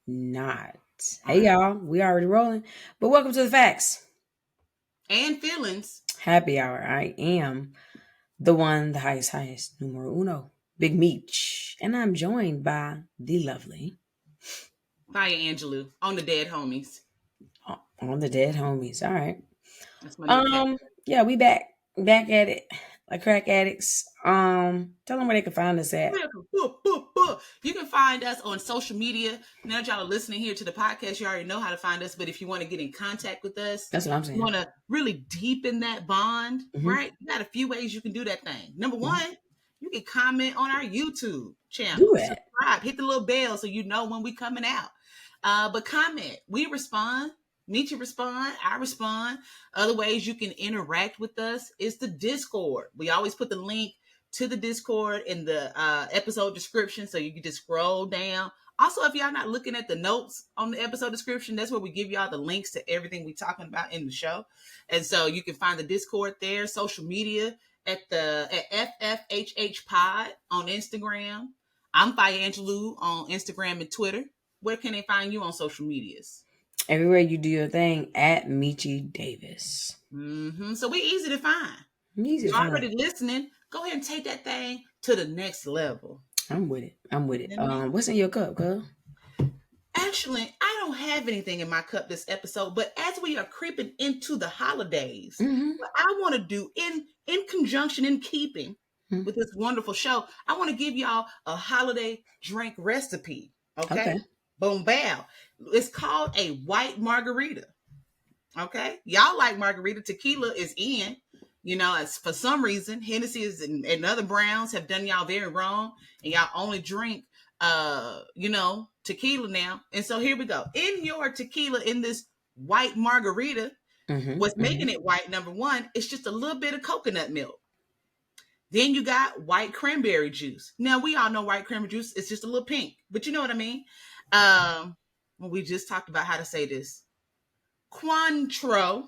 Not. All Hey right. y'all, we already rolling. But welcome to the facts. And feelings. Happy hour. I am the one, the highest, numero uno, Big Meech. And I'm joined by the lovely Fire Angelou on the Dead Homies. on the dead homies. All right. That's my new cat. Um, yeah, we back. Back at it. Like crack addicts. Tell them where they can find us at. You can find us on social media. Now that y'all are listening here to the podcast, you already know how to find us. But if you want to get in contact with us, That's what I'm you saying. want to really deepen that bond, Mm-hmm. right? You got a few ways you can do that thing. Number Mm-hmm. one, you can comment on our YouTube Do channel. it. Subscribe, hit the little bell so you know when we coming out. But comment. We respond. Meet you respond. I respond. Other ways you can interact with us is the Discord. We always put the link to the Discord in the episode description, so you can just scroll down. Also, if y'all not looking at the notes on the episode description, that's where we give y'all the links to everything we talking about in the show. And so you can find the Discord there, social media at FFHH Pod on Instagram. I'm Fire Angelou on Instagram and Twitter. Where can they find you on social medias? Everywhere you do your thing at Michi Davis. So we easy to find. Easy to You're find. already listening. Go ahead and take that thing to the next level. I'm with it. You know what I mean? What's in your cup, cuz? Actually, I don't have anything in my cup this episode, but as we are creeping into the holidays, Mm-hmm. what I want to do in conjunction, in keeping Mm-hmm. with this wonderful show, I want to give y'all a holiday drink recipe. Okay? Okay. Boom, bow. It's called a white margarita. Okay? Y'all like margarita. Tequila is in. You know, as for some reason, Hennessy and other browns have done y'all very wrong, and y'all only drink tequila now. And so here we go. In your tequila, in this white margarita, what's making it white, number one, it's just a little bit of coconut milk. Then you got white cranberry juice. Now we all know white cranberry juice is just a little pink, but you know what I mean. We just talked about how to say this. Cointreau,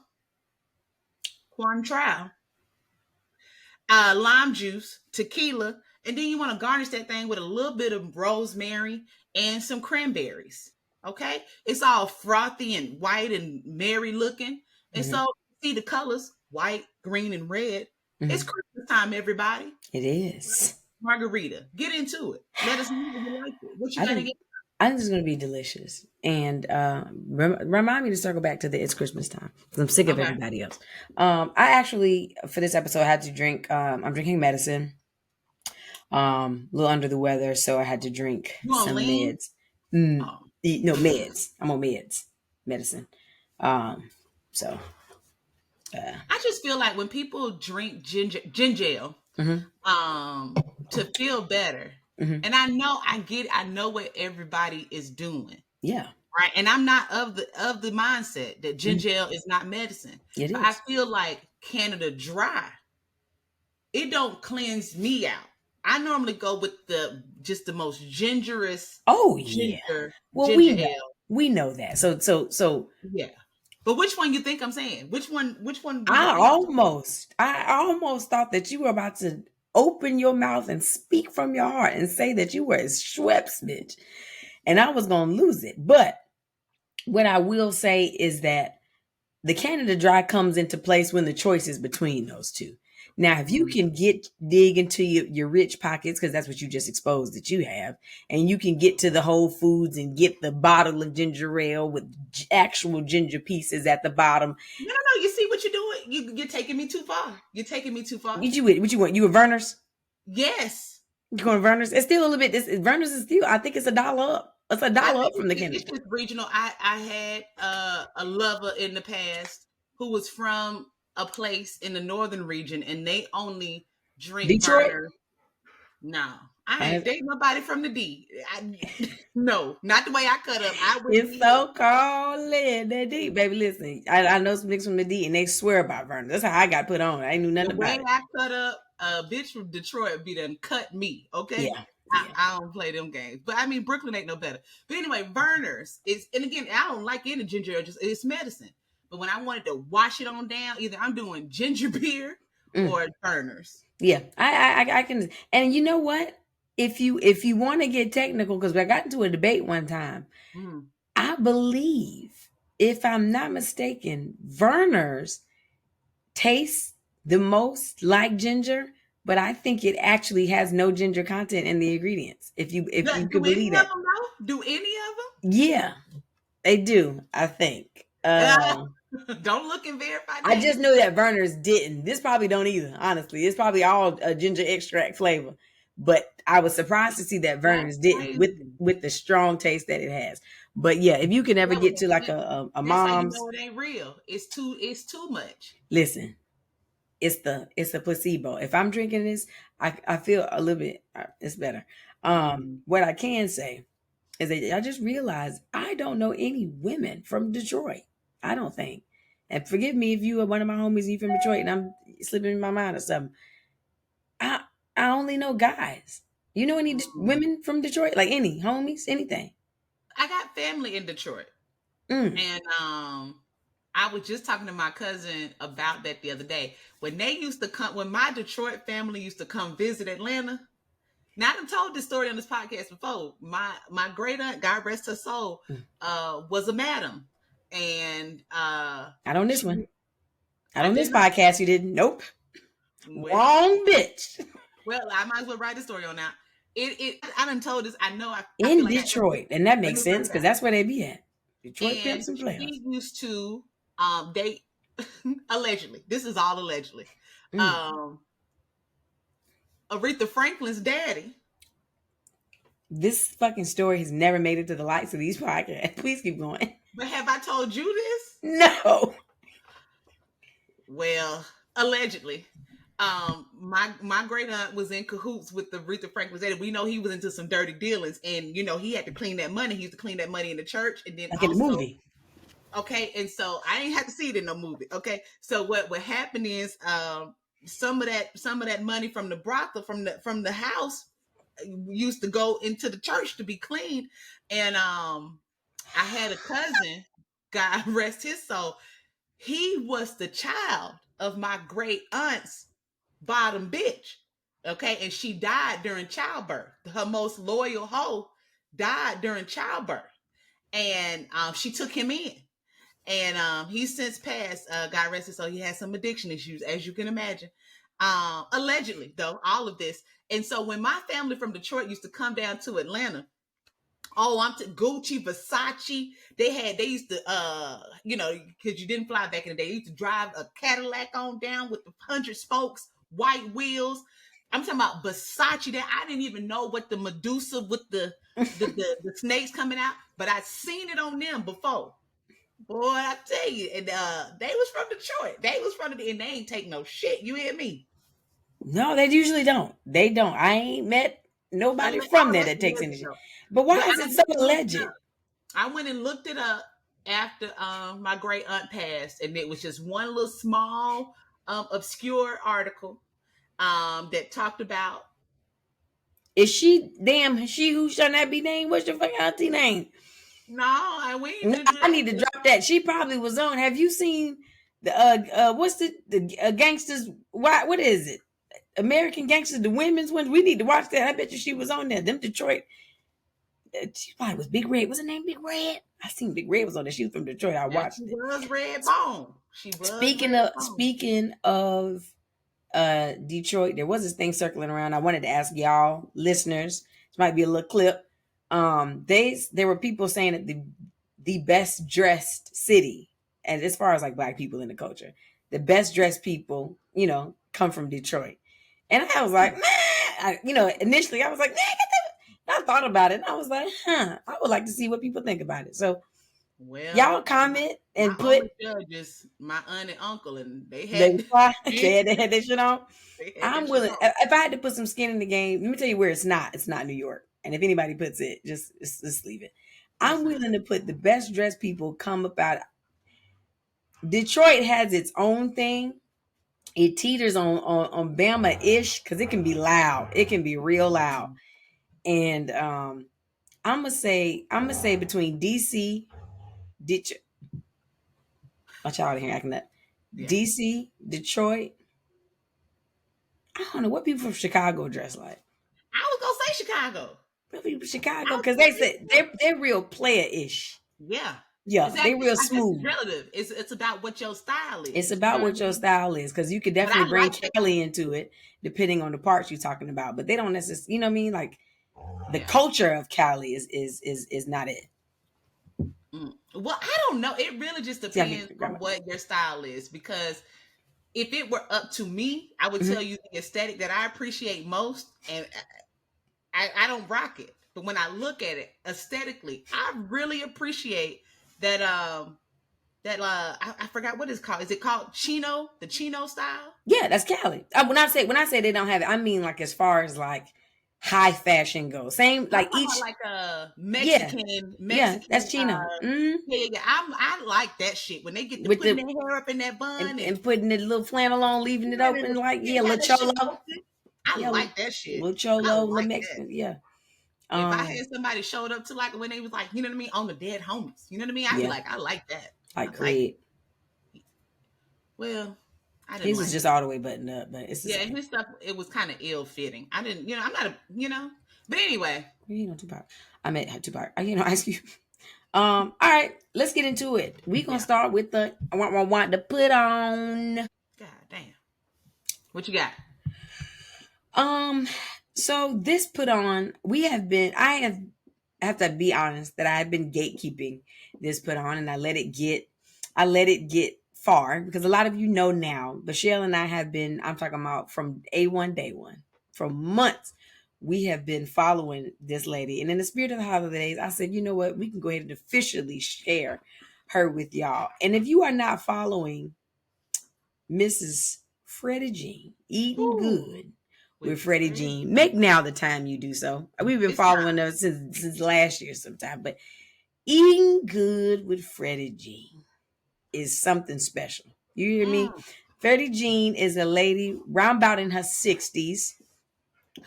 lime juice, tequila, and then you want to garnish that thing with a little bit of rosemary and some cranberries. Okay, it's all frothy and white and merry looking, and so see the colors: white, green, and red. It's Christmas time, everybody. It is. Margarita, get into it. Let us know if you like it. What you I gotta think get? I think it's going to be delicious. And remind me to circle back to the It's Christmas time because I'm sick of Okay. everybody else. I actually, for this episode, had to drink, I'm drinking medicine, a little under the weather. So I had to drink You on some lean? meds. Oh. No, meds. I'm on meds, medicine. So, I just feel like when people drink ginger ale, to feel better, and I know what everybody is doing, yeah, right? And I'm not of the mindset that ginger ale is not medicine, it but I is. feel like Canada Dry, it don't cleanse me out. I normally go with the most gingerous Oh, yeah. Well, ginger ale. we know that. So Yeah. But which one you think I'm saying? Which one do you I think I'm talking about? almost thought that you were about to open your mouth and speak from your heart and say that you were a Schweppes bitch, and I was gonna lose it. But what I will say is that the Canada Dry comes into place when the choice is between those two. Now, if you can dig into your rich pockets, because that's what you just exposed that you have, and you can get to the Whole Foods and get the bottle of ginger ale with actual ginger pieces at the bottom. No. You see what you're doing? You're taking me too far. You're taking me too far. What you want? You a Verner's? Yes. You going to Verner's? It's still a little bit. Verner's is still. I think it's $1 up. It's $1 I up think from the it's Canada. just regional. I had a lover in the past who was from a place in the northern region, and they only drink Detroit. Burner. No, I ain't dating nobody from the D. No, not the way I cut up. I wouldn't. It's so cold in the D, baby. Listen, I know some niggas from the D, and they swear about Verner. That's how I got put on. I ain't knew nothing The way about it. I cut up, a bitch from Detroit be done cut me. Okay. Yeah. I don't play them games, but I mean Brooklyn ain't no better. But anyway, Verner's is, and again, I don't like any ginger ale; just it's medicine. But when I wanted to wash it on down, either I'm doing ginger beer or Verner's. Yeah, I can. And you know what? if you want to get technical, because I got into a debate one time, Mm. I believe, if I'm not mistaken, Verner's tastes the most like ginger, but I think it actually has no ginger content in the ingredients. If you Do could any believe of that. them though? Do any of Yeah, they do, I think. them? Don't look and verify I that. just know that Verner's didn't. This probably don't either, honestly. It's probably all a ginger extract flavor. But I was surprised to see that That's Verner's didn't crazy. with the strong taste that it has. But yeah, if you can ever That, get to like that- a that's how you mom's, know it ain't real. It's too much. listen, it's a placebo. If I'm drinking this, I feel a little bit it's better. Mm. What I can say is that I just realized I don't know any women from Detroit. I don't think. And forgive me if you are one of my homies and you from Detroit and I'm slipping in my mind or something. I I only know guys. You know any Mm. women from Detroit? Like any homies, anything? I got family in Detroit. Mm. And I was just talking to my cousin about that the other day. When they used to come, when my Detroit family used to come visit Atlanta. Now I've told this story on this podcast before. My great aunt, God rest her soul, Mm. was a madam, and Not on this she one. Not I on this did not. podcast. You didn't. Nope. Well, Wrong bitch. well, I might as well write the story on now. I done told this. I know. I feel In like I Detroit, and that let makes me break sense it because down. that's where they be at. Detroit And pimps and players. she used to date allegedly. This is all allegedly. Mm. Um, Aretha Franklin's daddy. This fucking story has never made it to the lights of these podcasts. Please keep going. But have I told you this? No. Well, allegedly. My great aunt was in cahoots with the Aretha Franklin's daddy. We know he was into some dirty dealings, and he had to clean that money. He used to clean that money in the church, and then Like in the also, movie. okay. And so I ain't had to see it in no movie. Okay, so what happened is some of that money from the brothel from the house used to go into the church to be cleaned, and I had a cousin, God rest his soul. He was the child of my great aunt's bottom bitch. Okay. And she died during childbirth. Her most loyal hoe died during childbirth. And she took him in. And he's since passed, God rest his soul. He has some addiction issues, as you can imagine. Allegedly, though, all of this. And so when my family from Detroit used to come down to Atlanta, oh, Gucci, Versace. They used to, because you didn't fly back in the day. They used to drive a Cadillac on down with the 100 spokes, white wheels. I'm talking about Versace. That I didn't even know what the Medusa with the snakes coming out, but I seen it on them before. Boy, I tell you, and they was from Detroit. They was from the, and they ain't take no shit. You hear me? No, they usually don't. They don't. I ain't met nobody from Oh, there that's that takes legend any shit. though. But But why is I it so went and looked it alleged? up. I went and looked it up after my great aunt passed, and it was just one little small, obscure article that talked about. Is she damn she who shall not be named? What's your fucking auntie name? No, I we No, didn't do I that. need to drop that. She probably was on. Have you seen the what's the gangsters? What is it? American Gangsters, the women's ones. We need to watch that. I bet you she was on there. Them Detroit. She probably was Big Red. Was her name Big Red? I seen Big Red was on there. She was from Detroit. I Now she watched it. was red bone. She was Speaking red of bone. speaking of Detroit, there was this thing circling around. I wanted to ask y'all listeners. This might be a little clip. There were people saying that the best dressed city, and as far as like black people in the culture, the best dressed people, come from Detroit. And I was like, man, initially I was like, man, I thought about it, and I was like, I would like to see what people think about it. So Well, y'all comment my and put only judge is my aunt and uncle, and they they had they had their shit on. they had I'm that shit willing. on. If I had to put some skin in the game, let me tell you where it's not. It's not New York. And if anybody puts it, just leave it. It's I'm not. willing to put the best dressed people come about. Detroit has its own thing. It teeters on Bama ish because it can be loud. It can be real loud. And I'm gonna say between DC, Detroit, my child here acting up. Yeah. DC, Detroit. I don't know what people from Chicago dress like. I was gonna say Chicago. Probably Chicago, because they said they're real player-ish. Yeah. Yeah, Exactly. they real I guess smooth. it's relative. It's about what your style is. It's about what your style is, because you could But I definitely bring like that. Cali into it, depending on the parts you're talking about. But they don't necessarily, you know what I mean? Like the Yeah. culture of Cali is not it. Well, I don't know. It really just See, I depends get on grandma. what your style is. Because if it were up to me, I would Mhm. tell you the aesthetic that I appreciate most, and I don't rock it. But when I look at it aesthetically, I really appreciate that. I forgot what it's called. Is it called Chino? The Chino style? Yeah, that's Cali. When I say they don't have it, I mean like as far as like high fashion goes. Same I'm like talking about each. like a Yeah, Mexican, yeah, Mexican. that's Chino. Yeah, yeah. I like that shit when they get to With putting the their hair up in that bun and putting the little flannel on, leaving it and open, like yeah, got little the shit cholo. open. I Yeah, like that shit. little I cholo, little like that. Mexican. Yeah. If I had somebody showed up to like when they was like, you know what I mean, on the dead homies, you know what I mean, I'd be Yeah, like, I like that. I like like. Craig. Well, I didn't His is like just it. all the way buttoned up, but it's the Yeah, same. his stuff it was kind of ill fitting. I didn't, I'm not a, But anyway, You know, Tupac. I meant Tupac. Ask you. All right, let's get into it. We gonna yeah. start with the I want to put on. God damn. What you got? Um, so this put on, I have to be honest that I have been gatekeeping this put on, and I let it get far, because a lot of you know now, Michelle and I have been, I'm talking about from A1 day one, for months, we have been following this lady. And in the spirit of the holidays, I said, you know what, we can go ahead and officially share her with y'all. And if you are not following Mrs. Freddie Jean, eating Ooh, good with with Freddie Freddie Jean. Make Jean. now the time you do so. We've been It's time. following her since last year sometime, but eating good with Freddie Jean is something special. You hear me? Mm. Freddie Jean is a lady round about in her 60s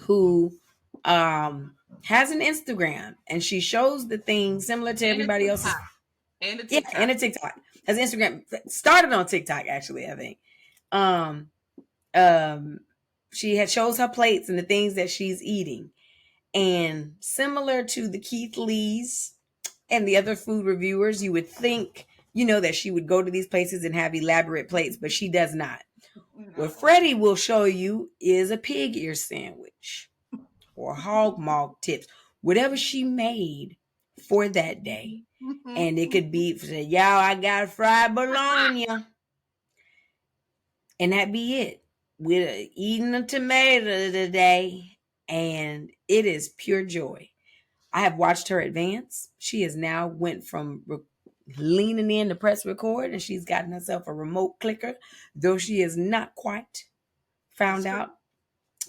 who has an Instagram, and she shows the things similar to And a everybody else's. TikTok. And a Yeah, TikTok. and a TikTok. Has Instagram started on TikTok actually, I think. Um um she had shows her plates and the things that she's eating, and similar to the Keith Lees and the other food reviewers, you would think, that she would go to these places and have elaborate plates, but she does not. What No. Freddie will show you is a pig ear sandwich or hog maw tips, whatever she made for that day. And it could be, y'all, I got fried bologna, and that be it. We're eating a tomato today, and it is pure joy. I have watched her advance. She has now went from leaning in to press record, and she's gotten herself a remote clicker, though she is not quite found It's true. out.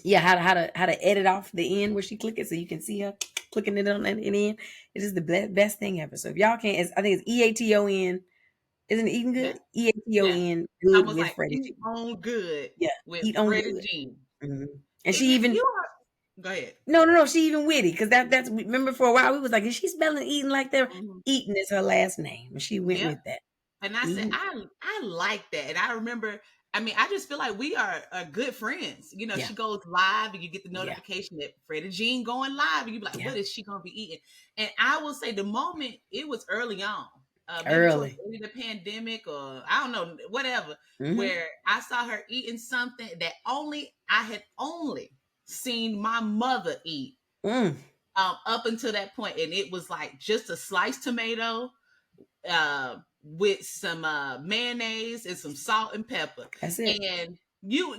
Yeah, how to edit off the end where she click it so you can see her clicking it on the end. It is the best thing ever. So if y'all can't, I think it's EATON. Isn't it eating Yeah. good? Yeah. EATON good Almost with like Freddie eat G. on good Yeah, with eat on Freddie good. Jean. And she If even you are, go ahead. no, she even witty, because that's remember for a while we was like, is she spelling eating like they're Mhm. eating is her last name, and she went Yep. with that. And I said, Eating, I like that. And I remember, I mean, I just feel like we are good friends. yeah, She goes live and you get the yeah, notification that Freddie Jean going live. And you be like, yeah. what is she going to be eating? And I will say the moment, it was early on, maybe towards Early. the end of the pandemic or I don't know, whatever, Mm-hmm. where I saw her eating something that I had only seen my mother eat Mm, up until that point. And it was like just a sliced tomato with some mayonnaise and some salt and pepper. that's it. And you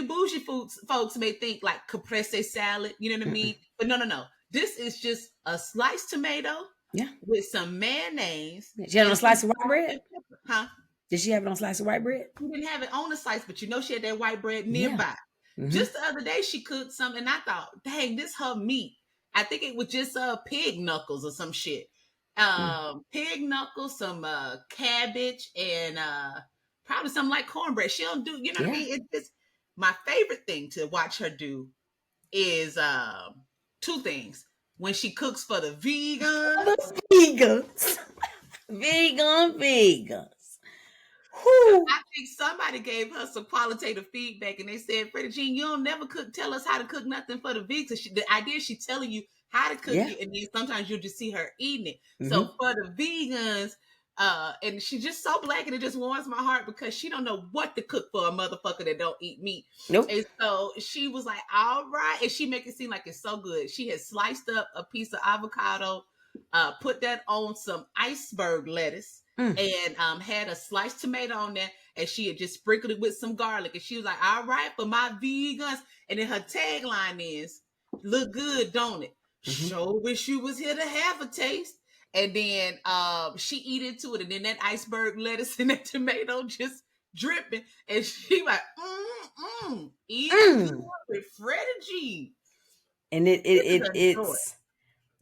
bougie folks may think like caprese salad, you know what I Mm-mm. mean? But no. This is just a sliced tomato Yeah. with some mayonnaise She had it on and a some slice of white salt bread. and pepper. Huh? Did she have it on a slice of white bread? She didn't have it on the slice, but she had that white bread Yeah. nearby. Mm-hmm. Just the other day, she cooked something, and I thought, dang, this her meat. I think it was just pig knuckles or some shit. Pig knuckles, some cabbage, and probably something like cornbread. She don't do, you know what I Yeah. mean? It's just my favorite thing to watch her do is two things. When she cooks for the vegans, The vegans. Vegans. Whoo. I think somebody gave her some qualitative feedback, and they said, "Freddie Jean, you don't never tell us how to cook nothing for the vegans. The idea is she telling you how to cook Yeah. it, and then sometimes you'll just see her eating it. Mm-hmm. So for the vegans, and she's just so black, and it just warms my heart because she don't know what to cook for a motherfucker that don't eat meat. Nope. And so she was like, "All right," and she make it seem like it's so good. She had sliced up a piece of avocado, put that on some iceberg lettuce. And had a sliced tomato on there, and she had just sprinkled it with some garlic. And she was like, "All right, for my vegans." And then her tagline is, "Look good, don't it? Sure wish you was here to have a taste." And then she eat into it, and then that iceberg lettuce and that tomato just dripping, and she like, eating good with Freddie Jean. And it's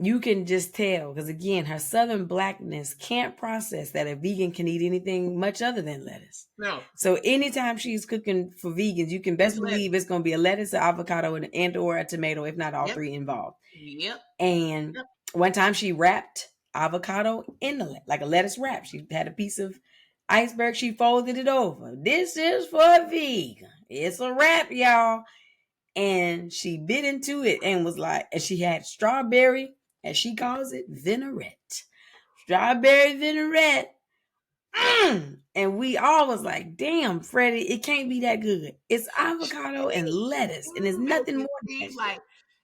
you can just tell because again, her southern blackness can't process that a vegan can eat anything much other than lettuce. No. So anytime she's cooking for vegans, you can best believe it's going to be a lettuce, an avocado, and or a tomato, if not all three involved. Yep. And one time she wrapped avocado in like a lettuce wrap. She had a piece of iceberg. She folded it over. This is for a vegan. It's a wrap, y'all. And she bit into it and was like, and she had strawberry, as she calls it, vinaigrette. Strawberry vinaigrette. And we all was like, damn, Freddie, it can't be that good. It's avocado and lettuce, and there's nothing more than that. Like,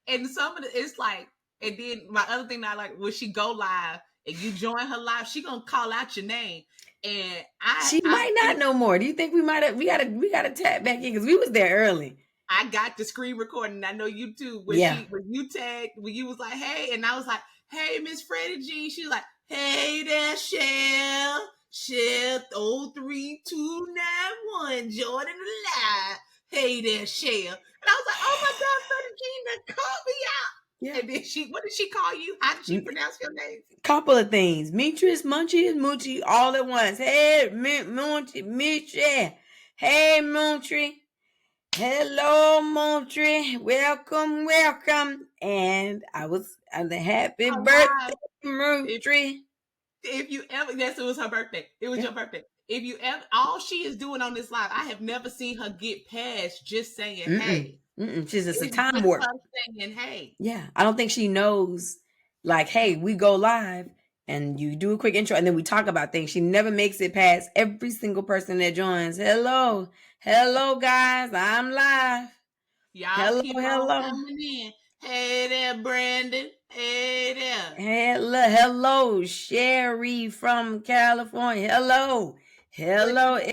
and some of it's like, and then my other thing that I like, when she go live and you join her live, she gonna call out your name. And she might not know more. Do you think we gotta tap back in because we was there early? I got the screen recording. I know you too. When you tagged, when you was like, "Hey," and I was like, "Hey, Miss Freddie Jean." She's like, "Hey there, Shell 03291 joining the live. Hey there, Shell." And I was like, "Oh my God, Freddie Jean, that called me out." Yeah. And then what did she call you? How did she pronounce your name? Couple of things. Mitris, Munchie, and Moochie all at once. Hey, Moochie, Mitri. Hey, Moochie. Hello, Montreal. Welcome. And I was on the happy birthday, Montreal. If you ever, yes, it was her birthday. It was your birthday. If you ever, all she is doing on this live, I have never seen her get past just saying, "Hey." She's just a time warp. Saying, "Hey." Yeah. I don't think she knows, like, hey, we go live and you do a quick intro and then we talk about things. She never makes it past every single person that joins. Hello, guys. I'm live. Y'all keep on coming in. Hey there, Brandon. Hey there. Hello, Sherry from California. Hello, Illinois.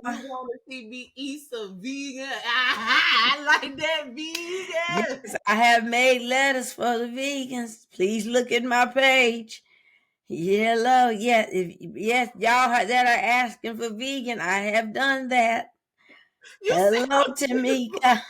You want to see me eat some vegan? I like that vegan. Yes, I have made lettuce for the vegans. Please look at my page. Hello, yes, y'all that are asking for vegan, I have done that. Hello, Tamika.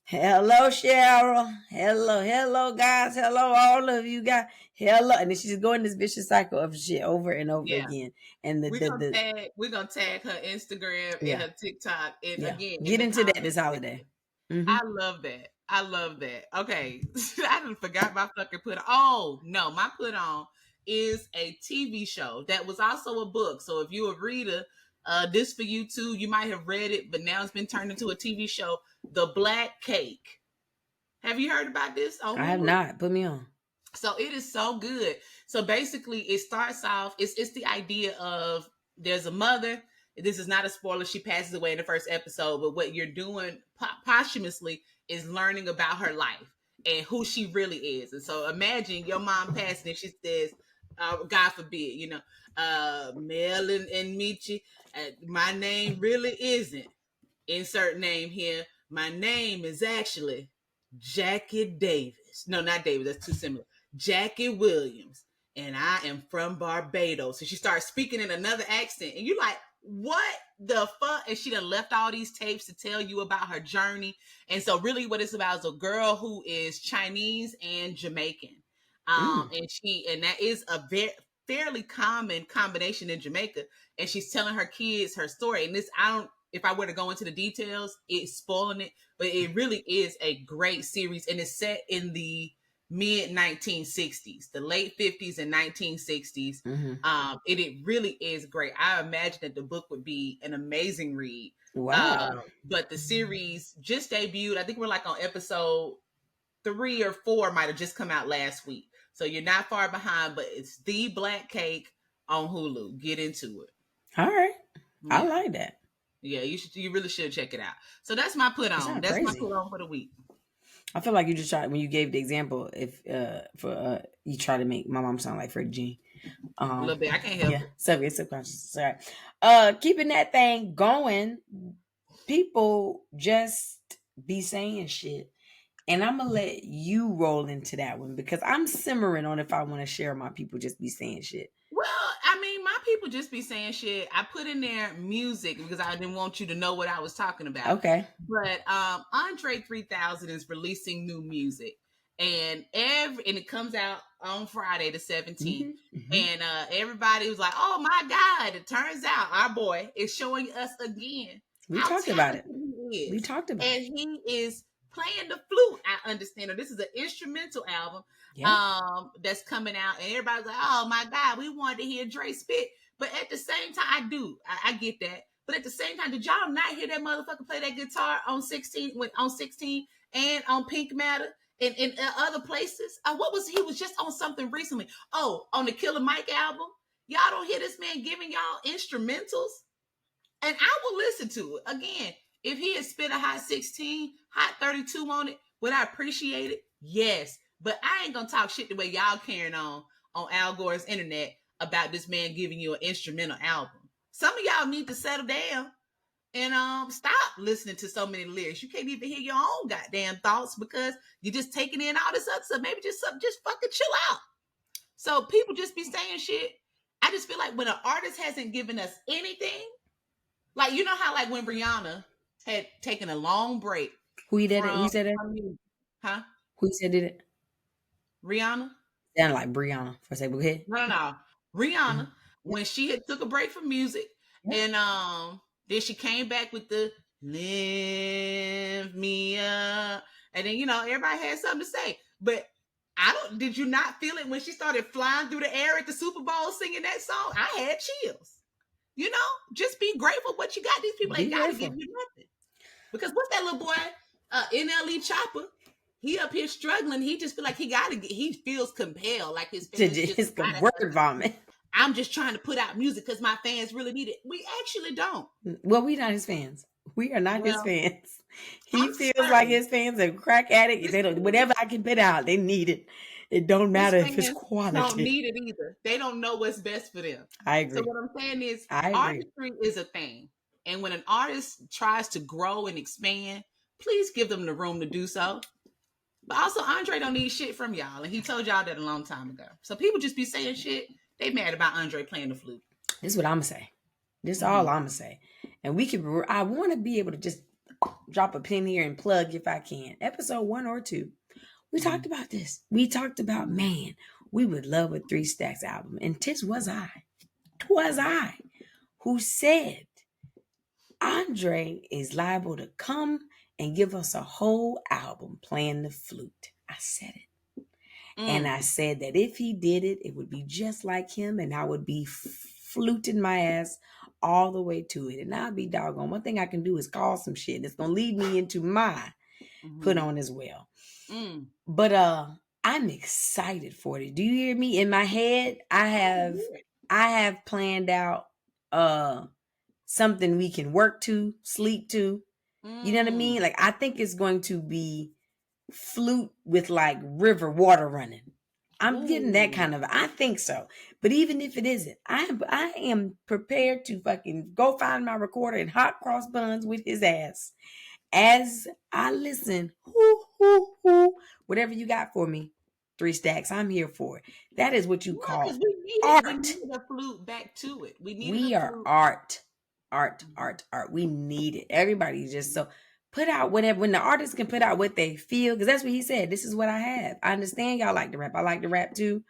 Hello, Cheryl. Hello, guys. Hello, all of you guys. Hello, and then she's going this vicious cycle of shit over and over again. And we're gonna tag her Instagram and her TikTok. And again, get into that this holiday. I love that. Okay, I didn't forgot my fucking put on. Oh no, my put on is a TV show that was also a book. So if you're a reader, this for you too. You might have read it, but now it's been turned into a TV show. The Black Cake. Have you heard about this? I have not. Put me on. So it is so good. So basically, it starts off. It's the idea of there's a mother. This is not a spoiler. She passes away in the first episode, but what you're doing posthumously is learning about her life and who she really is. And so imagine your mom passing and she says, God forbid, Mel and Michi, my name really isn't insert name here. My name is actually Jackie Davis. No, not Davis. That's too similar. Jackie Williams. And I am from Barbados. So she starts speaking in another accent. And you're like, what the fuck? And she done left all these tapes to tell you about her journey. And so really what it's about is a girl who is Chinese and Jamaican. And that is a fairly common combination in Jamaica. And she's telling her kids her story. And this, if I were to go into the details, it's spoiling it, but it really is a great series. And it's set in the mid 1960s, the late 50s and 1960s. It really is great. I imagine that the book would be an amazing read. Wow. But the series just debuted. I think we're like on episode 3 or 4, might have just come out last week. So you're not far behind, but it's The Black Cake on Hulu. Get into it. All right. Yeah. I like that. Yeah, you really should check it out. So that's my put on. That's crazy. my put on for the week. I feel like you just tried when you gave the example. If you try to make my mom sound like Freddie Jean. A little bit. I can't help it. Subconscious. Sorry. Keeping that thing going. People just be saying shit. And I'm going to let you roll into that one because I'm simmering on if I want to share my people just be saying shit. Well, I mean, my people just be saying shit. I put in there music because I didn't want you to know what I was talking about. Okay. But Andre 3000 is releasing new music. And it comes out on Friday the 17th. And everybody was like, oh my God, it turns out our boy is showing us again. We talked about it. We talked about it. And he is playing the flute. I understand. This is an instrumental album that's coming out. And everybody's like, oh my God, we wanted to hear Dre spit. But at the same time, I get that. But at the same time, did y'all not hear that motherfucker play that guitar on 16 and on Pink Matter? In other places. He was just on something recently. Oh, on the Killer Mike album. Y'all don't hear this man giving y'all instrumentals? And I will listen to it. Again, if he had spit a hot 16, hot 32 on it, would I appreciate it? Yes. But I ain't gonna talk shit the way y'all carrying on Al Gore's internet about this man giving you an instrumental album. Some of y'all need to settle down and stop listening to so many lyrics. You can't even hear your own goddamn thoughts because you're just taking in all this other stuff. Maybe just fucking chill out. So people just be saying shit. I just feel like when an artist hasn't given us anything, like you know how like when Rihanna had taken a long break. Who did it? Who said it? Huh? Who said it? Rihanna. Sound like Brianna for a second. Go ahead. No. Rihanna, when she had took a break from music and then she came back with the lift me up. And then, everybody had something to say. But did you not feel it when she started flying through the air at the Super Bowl singing that song? I had chills. Just be grateful what you got. These people ain't got to give you nothing. Because what's that little boy, NLE Chopper? He up here struggling. He just feel like he feels compelled. Like his fans just word vomit. I'm just trying to put out music because my fans really need it. We actually don't. Well, we're not his fans. We are not his fans. He feels like his fans are crack addicts. They don't. Whatever I can put out, they need it. It don't matter if it's quality. Don't need it either. They don't know what's best for them. I agree. So what I'm saying is, artistry is a thing, and when an artist tries to grow and expand, please give them the room to do so. But also, Andre don't need shit from y'all, and he told y'all that a long time ago. So people just be saying shit. They mad about Andre playing the flute. This is what I'm gonna say. This is all I'm gonna say. And I want to be able to just drop a pin here and plug if I can. Episode 1 or 2. We talked about this. We talked about, man, we would love a 3 Stacks album. And 'twas I who said Andre is liable to come and give us a whole album playing the flute. I said it. And I said that if he did it, it would be just like him and I would be fluting my ass all the way to it. And I'll be doggone. One thing I can do is call some shit that's going to lead me into my put on as well. But I'm excited for it. Do you hear me? In my head, I have planned out something we can work to, sleep to. You know what I mean? Like I think it's going to be flute with like river water running. I'm getting that kind of, I think so. But even if it isn't, I am prepared to fucking go find my recorder and hot cross buns with his ass. As I listen, whatever you got for me, 3 Stacks, I'm here for it. That is what you call art. We need a flute back to it. We are art. We need it. Everybody's just so put out whatever. When the artist can put out what they feel, because that's what he said. This is what I have. I understand y'all like to rap. I like to rap too,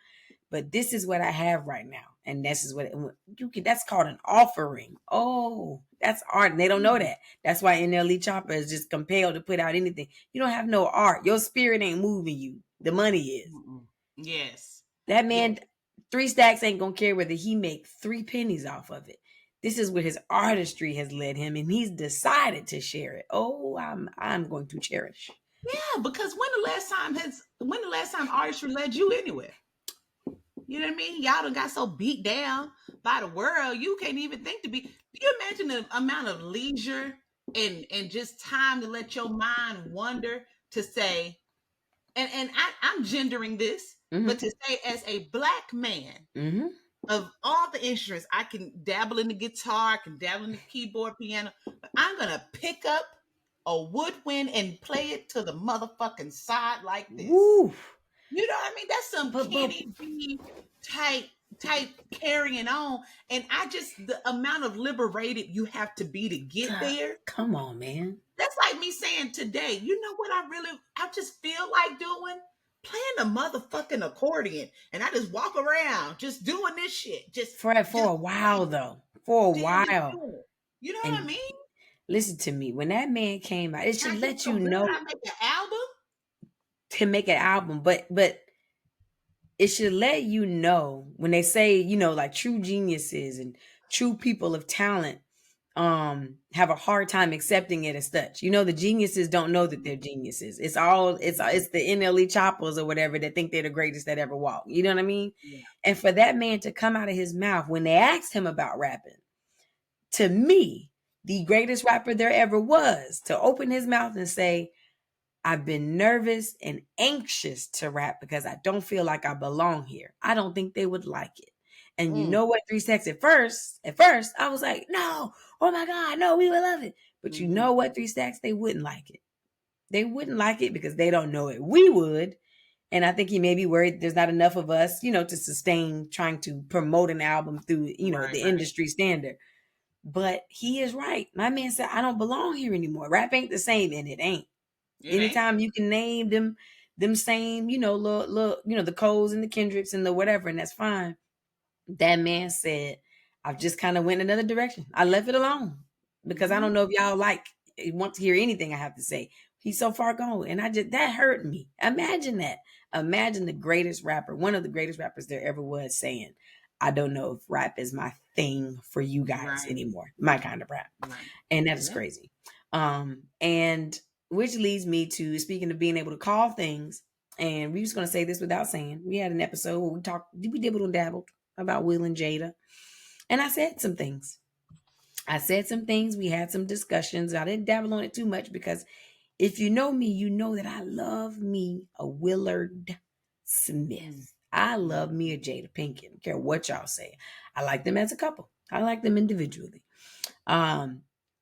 but this is what I have right now, and this is what you can. That's called an offering. Oh, that's art, and they don't know that. That's why NLE Chopper is just compelled to put out anything. You don't have no art. Your spirit ain't moving you. The money is. Yes. That man, 3 Stacks ain't gonna care whether he make 3 pennies off of it. This is where his artistry has led him, and he's decided to share it. Oh, I'm going to cherish. Yeah, because when the last time artistry led you anywhere? You know what I mean? Y'all done got so beat down by the world, you can't even think to be. Do you imagine the amount of leisure and just time to let your mind wander to say, and I'm gendering this, but to say as a black man, of all the instruments, I can dabble in the guitar, I can dabble in the keyboard, piano, but I'm gonna pick up a woodwind and play it to the motherfucking side like this. Woo. You know what I mean? That's some Kenny G type carrying on. And the amount of liberated you have to be to get there. Come on, man. That's like me saying today, you know what I just feel like doing? Playing the motherfucking accordion. And I just walk around just doing this shit. Just for a while though. For a while. You know what I mean? Listen to me. When that man came out, it should let you know. I make an album? To make an album, but it should let you know when they say, you know, like true geniuses and true people of talent have a hard time accepting it as such. You know, the geniuses don't know that they're geniuses. It's the NLE choppers or whatever that think they're the greatest that ever walked. You know what I mean? Yeah. And for that man to come out of his mouth when they asked him about rapping, to me, the greatest rapper there ever was, to open his mouth and say, I've been nervous and anxious to rap because I don't feel like I belong here. I don't think they would like it. And you know what, 3 Stacks, at first, I was like, no, oh my God, no, we would love it. But you know what, 3 Stacks, they wouldn't like it. They wouldn't like it because they don't know it. We would. And I think he may be worried there's not enough of us, you know, to sustain trying to promote an album through, you know, the industry standard. But he is right. My man said, I don't belong here anymore. Rap ain't the same, and it ain't. Anytime you can name them same, you know, little, you know, the Coles and the Kendricks and the whatever, and that's fine. That man said, I've just kind of went in another direction. I left it alone because I don't know if y'all want to hear anything I have to say. He's so far gone. And that hurt me. Imagine that. Imagine the greatest rapper, one of the greatest rappers there ever was, saying, I don't know if rap is my thing for you guys anymore. My kind of rap. And that is crazy. And which leads me to, speaking of being able to call things, and we was going to say this without saying, we had an episode where we dibbled and dabbled about Will and Jada. And I said some things. We had some discussions. I didn't dabble on it too much because if you know me, you know that I love me a Willard Smith. I love me a Jada Pinkett. I don't care what y'all say. I like them as a couple. I like them individually.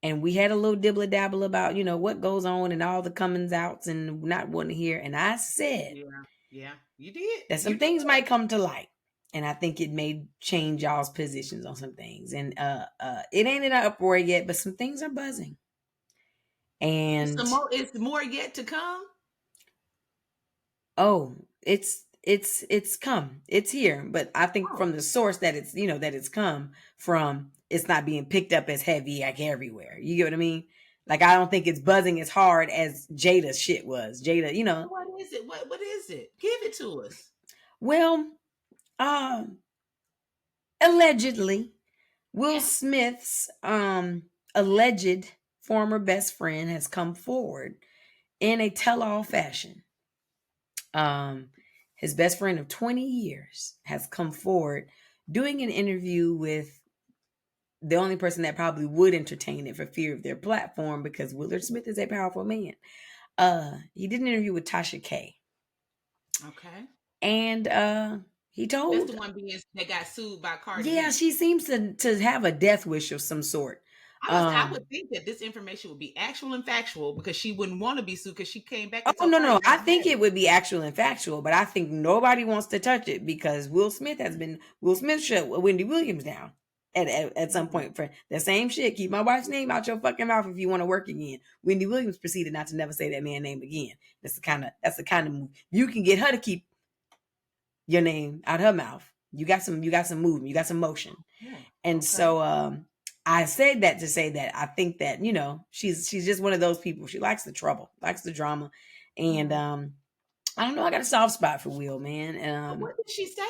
And we had a little dibble dabble about, you know, what goes on and all the comings outs and not wanting to hear. And I said, yeah, you did. That some things might come to light. And I think it may change y'all's positions on some things. And it ain't in an uproar yet, but some things are buzzing. And it's more yet to come. Oh, it's come. It's here. But I think from the source that it's, you know, that it's come from, it's not being picked up as heavy like everywhere. You get what I mean? Like, I don't think it's buzzing as hard as Jada's shit was. Jada, you know. What is it? What is it? Give it to us. Well, allegedly, Will Smith's alleged former best friend has come forward in a tell-all fashion. His best friend of 20 years has come forward doing an interview with the only person that probably would entertain it for fear of their platform, because Willard Smith is a powerful man. He did an interview with Tasha K. Okay. And he told... That's the one that got sued by Cardi B. Yeah, she seems to have a death wish of some sort. I would think that this information would be actual and factual because she wouldn't want to be sued because she came back. No. I think it would be actual and factual, but I think nobody wants to touch it because Will Smith shut Wendy Williams down at some point for the same shit. Keep my wife's name out your fucking mouth if you want to work again. Wendy Williams proceeded not to never say that man's name again. That's the kind of move. You can get her to keep your name out her mouth. You got some movement, you got some motion. Yeah. And so I said that to say that I think that, you know, she's just one of those people. She likes the trouble, likes the drama. And I don't know. I got a soft spot for Will, man. What did she say?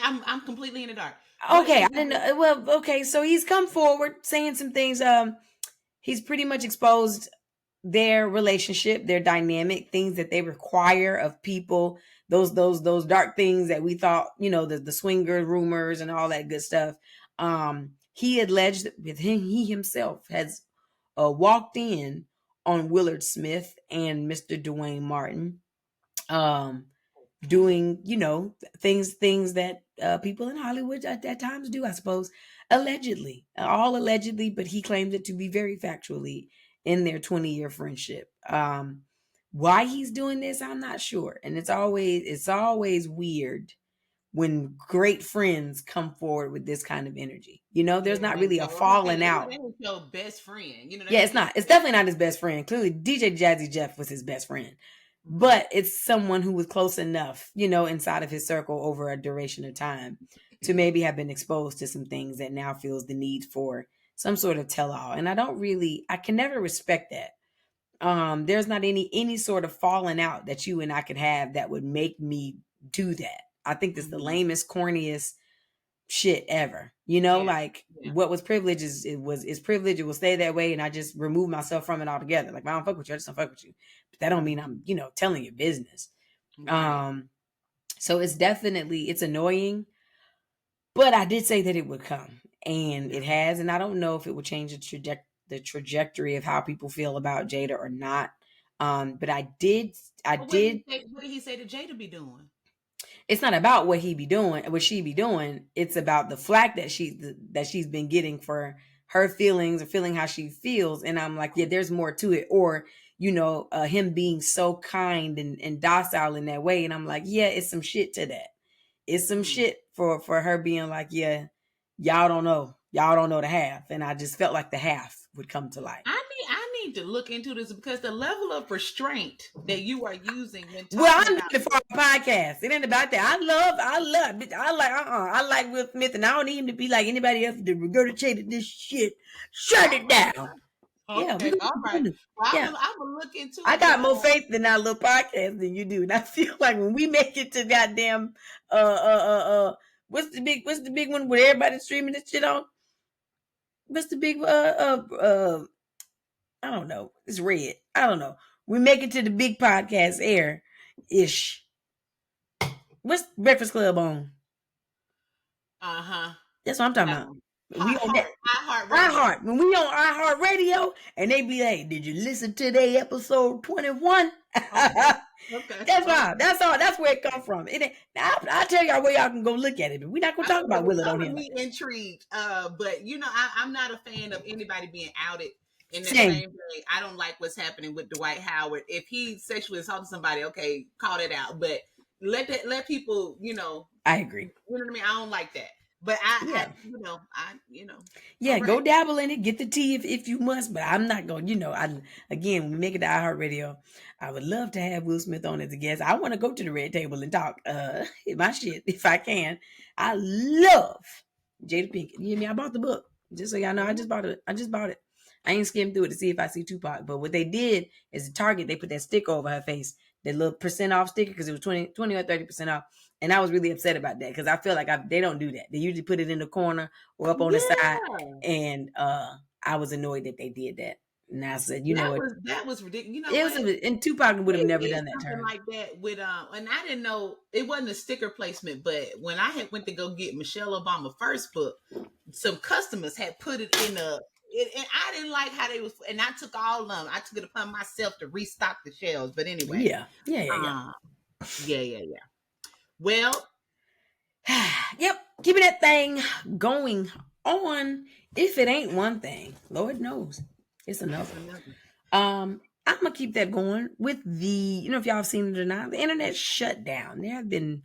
I'm completely in the dark. What Okay, she I say? didn't know. Well, okay, so he's come forward saying some things. He's pretty much exposed their relationship, their dynamic, things that they require of people, those dark things that we thought, the swinger rumors and all that good stuff. He alleged with him, he himself has walked in on Willard Smith and Mr. Dwayne Martin, um, doing, things that people in Hollywood at times do, I suppose, allegedly, all allegedly, but he claims it to be very factually in their 20-year friendship. Why he's doing this, I'm not sure. And it's always weird when great friends come forward with this kind of energy. There's Yeah, not they really a don't. I'm gonna say falling that, out. that ain't your best friend. That Yeah, it's ain't your not. It's definitely not his best friend. Clearly, DJ Jazzy Jeff was his best friend, Mhm. but it's someone who was close enough, inside of his circle over a duration of time to maybe have been exposed to some things that now feels the need for some sort of tell-all. And I can never respect that. There's not any sort of falling out that you and I could have that would make me do that. I think that's the Mhm. lamest, corniest shit ever. Yeah, Like yeah, what was privilege is privilege. It will stay that way, and I just remove myself from it altogether. Like, if I don't fuck with you, I just don't fuck with you. But that don't mean Mhm. I'm telling your business. Right. Um, so it's annoying, but I did say that it would come, and Yeah. it has, and I don't know if it would change the trajectory of how people feel about Jada or not. But I But what did he did say? What did he say to Jada be doing? it's not about what she be doing. It's about the flack that she's been getting for her feelings or feeling how she feels. And I'm like, yeah, there's more to it. Or, him being so kind and docile in that way. And I'm like, yeah, it's some shit to that. It's some Mm. shit for her being like, yeah, y'all don't know the half. And I just felt like the half would come to light. I need to look into this because the level of restraint that you are using when Well, talking I need about it for a podcast. It ain't about that. I like Will Smith, and I don't need him to be like anybody else to regurgitate this shit. Shut all it right, down. Yeah, okay, all we right. gonna do. Well, Yeah, I'm gonna look into I it, but got more faith in our little podcast than you do, and I feel like when we make it to goddamn what's the big one where everybody's streaming this shit on? What's the big I don't know. It's red. I don't know. We make it to the big podcast air ish. What's Breakfast Club on? uh huh. That's what I'm talking about. We on that Heart Radio. iHeart. When we on iHeart Radio and they be like, did you listen to their episode 21? Okay, That's okay, why. okay. That's all. That's where it come from. It ain't, now, I'll tell y'all where y'all can go look at it. But we're not gonna talk Okay, about well, Willard on color here like me that. intrigued. But I'm not a fan of anybody being outed in that Same. same day. I don't like what's happening with Dwight Howard. If he sexually assaulted somebody, okay, call it out. But let people, I agree. you know what I mean. I don't like that. But Yeah. all Yeah, go right. dabble in it, get the tea if you must, but I'm not going, when we make it to iHeartRadio, I would love to have Will Smith on as a guest. I want to go to the red table and talk my shit if I can. I love Jada Pinkett. You hear me? I bought the book. Just so y'all know, I Mhm. just bought it. I just bought it. I ain't skimmed through it to see if I see Tupac. But what they did is the Target, they put that sticker over her face, that little percent off sticker, because it was 20 or 30% off. And I was really upset about that because I feel like they don't do that. They usually put it in the corner or up on the side. Yeah. And I was annoyed that they did that. And I said, you know That what? was that was ridiculous. You know It was what? and Tupac would have They never did done that to something her. like that with and I didn't know it wasn't a sticker placement, but when I had went to go get Michelle Obama first book, some customers had put it in and I didn't like how they was, and I took all of them. I took it upon myself to restock the shelves. But anyway, Yeah. Yeah. uh, yeah. Well, Yep. Keeping that thing going on. If it ain't one thing, Lord knows it's it's another. another. I'm gonna keep that going with if y'all have seen it or not, the internet shut down. There have been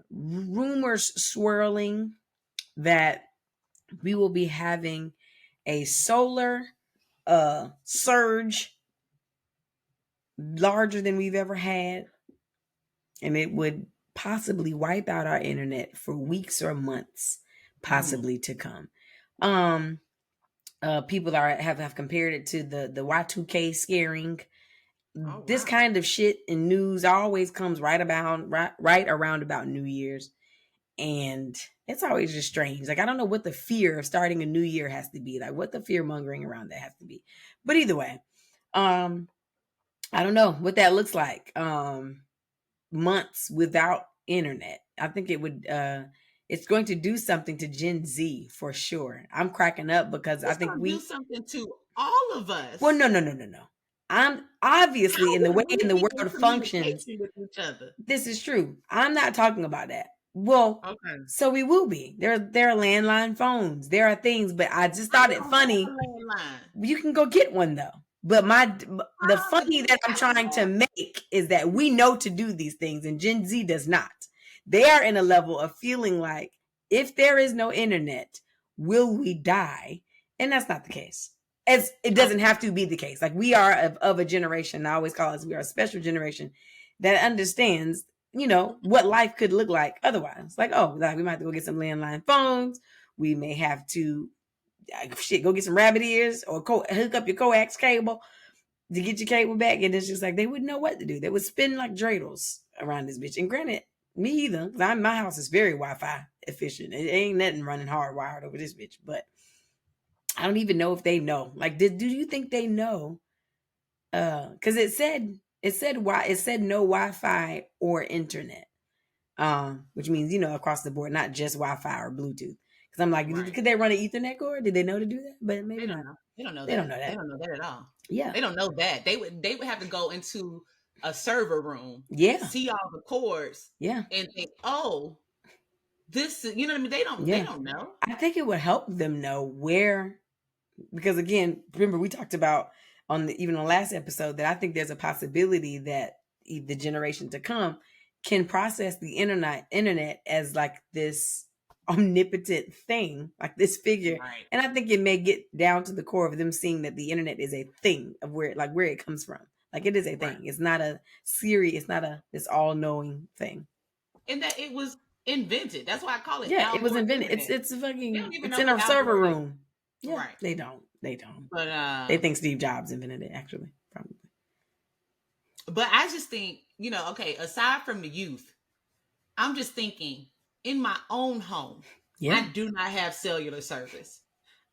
rumors swirling that we will be having a solar surge larger than we've ever had, and it would possibly wipe out our internet for weeks or months, Mm. possibly to come. Um, People have compared it to the Y2K scaring, Oh This wow. kind of shit in news always comes right around about New Year's. And it's always just strange. Like, I don't know what the fear of starting a new year has to be. Like, what the fear mongering around that has to be. But either way, I don't know what that looks like. Months without internet. I think it would it's going to do something to Gen Z for sure. I'm cracking up because I It's think gonna do something to all of well, us. no. I'm How obviously in the way would we in the be in world functions. communication with each other? This is true. I'm not talking about that. Well, Okay. so we will be. There are landline phones. There are things, but I just I thought it don't have a funny. landline. You can go get one though. But the But funny that I'm I don't trying to have. make is that we know to do these things and Gen Z does not. They are in a level of feeling like if there is no internet, will we die? And that's not the case. As it doesn't Okay. have to be the case. Like we are of a generation, I always call us, we are a special generation that understands, what life could look like otherwise. Like, oh, like we might have to go get some landline phones. We may have to go get some rabbit ears or hook up your coax cable to get your cable back. And it's just like they wouldn't know what to do. They would spin like dreidels around this bitch. And granted, me either, because my house is very Wi-Fi efficient. It ain't nothing running hardwired over this bitch. But I don't even know if they know. Like, do you think they know? Because it said no Wi-Fi or internet. Which means across the board, not just Wi-Fi or Bluetooth. Because I'm like, Right. could they run an Ethernet cord? Did they know to do that? But maybe They don't not. know. They don't know They don't that. know They that. don't know that at all. Yeah. They don't know that. They would have to go into a server room, Yeah. see all the cords, Yeah. and think, oh, this is, you know what I mean? They Yeah. don't know. I think it would help them know where, because again, remember we talked about even on the last episode that I think there's a possibility that the generation to come can process the internet as like this omnipotent thing, like this figure. Right. And I think it may get down to the core of them seeing that the internet is a thing of where it comes from. Like it is a thing. Right. It's not a Siri. It's not this all-knowing thing. And that it was invented. That's why I call it Yeah, it was outdoor invented. internet. It's They don't even it's know in what our server outdoor is. room. Yeah, Right. they don't. But They think Steve Jobs invented it, actually, probably. but I just think, okay, aside from the youth, I'm just thinking in my own home, Yeah. I do not have cellular service.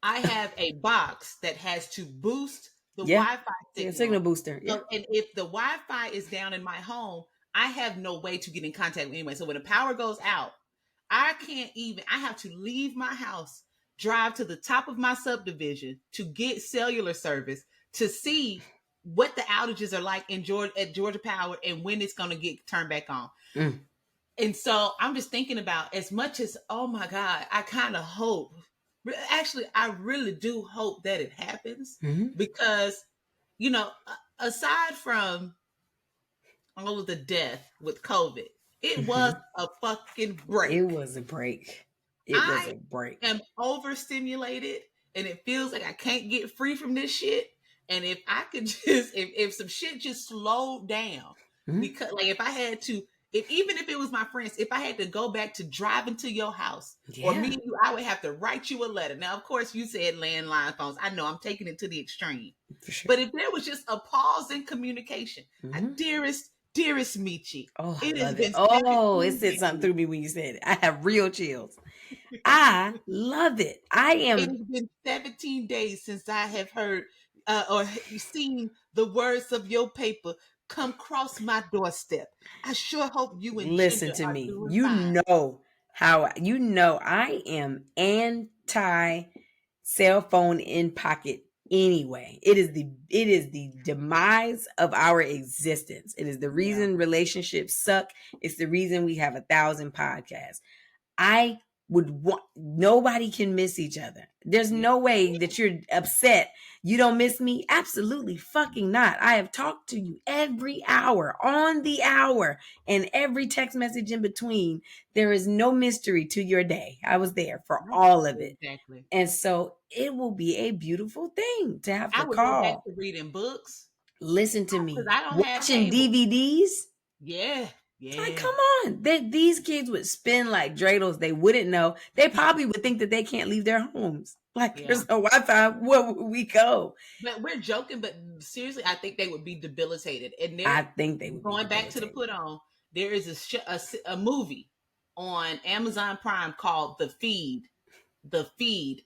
I have a box that has to boost the Wi-Fi signal. Signal booster. Yeah. So, and if the Wi-Fi is down in my home, I have no way to get in contact with anyone. So when the power goes out, I have to leave my house, drive to the top of my subdivision to get cellular service to see what the outages are like at Georgia Power and when it's going to get turned back on. Mm. And so I'm just thinking about, as much as, oh my God, I kind of hope, actually, I really do hope that it happens because, aside from all of the death with COVID, it was a fucking break. It was a break. I am overstimulated and it feels like I can't get free from this shit. And if I could just, if some shit just slowed down, because like if I had to, even if it was my friends, if I had to go back to driving to your house or me and you, I would have to write you a letter. Now, of course, you said landline phones. I know I'm taking it to the extreme. Sure. But if there was just a pause in communication, dearest Michi. Oh, it has been. Oh, it said something through me when you said it. I have real chills. I love it. It has been 17 days since I have heard or seen the words of your paper come across my doorstep. I sure hope you and listen to me. Know how I am anti cell phone in pocket anyway. It is the demise of our existence. It is the reason relationships suck. It's the reason we have 1,000 podcasts. I would want, nobody can miss each other. There's no way that you're upset. You don't miss me? Absolutely fucking not. I have talked to you every hour, on the hour, and every text message in between. There is no mystery to your day. I was there for all of it. Exactly. And so it will be a beautiful thing to have to I would call. go back to reading books. Listen to me. I don't watching DVDs. Yeah. Yeah. Like, come on. These kids would spin like dreidels. They wouldn't know. They probably would think that they can't leave their homes. Like, Yeah. there's no Wi-Fi. Where would we go? But we're joking, but seriously, I think they would be debilitated. And I they're think they would be going back to the debilitated. put on. There is a movie on Amazon Prime called The Feed, FEED.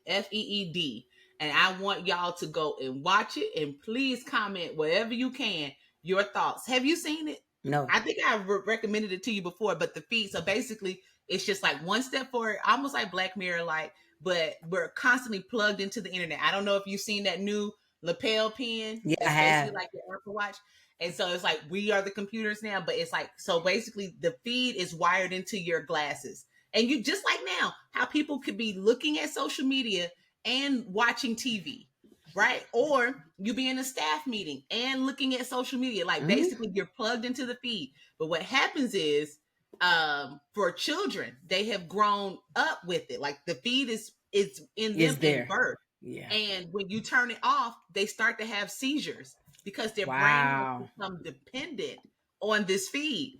And I want y'all to go and watch it, and please comment wherever you can your thoughts. Have you seen it? No. I think I recommended it to you before, but The Feed. So basically, it's just like one step forward, almost like Black Mirror, like, but we're constantly plugged into the internet. I don't know if you've seen that new lapel pin. Yeah, I It's basically have. like your Apple Watch. And so it's like we are the computers now, but it's like, so basically the feed is wired into your glasses. And you, just like now, how people could be looking at social media and watching TV, right? Or you be in a staff meeting and looking at social media. Like, basically you're plugged into the feed. But what happens is, for children, they have grown up with it. Like, the feed is in them in birth. Yeah. And when you turn it off, they start to have seizures because their brain has become dependent on this feed.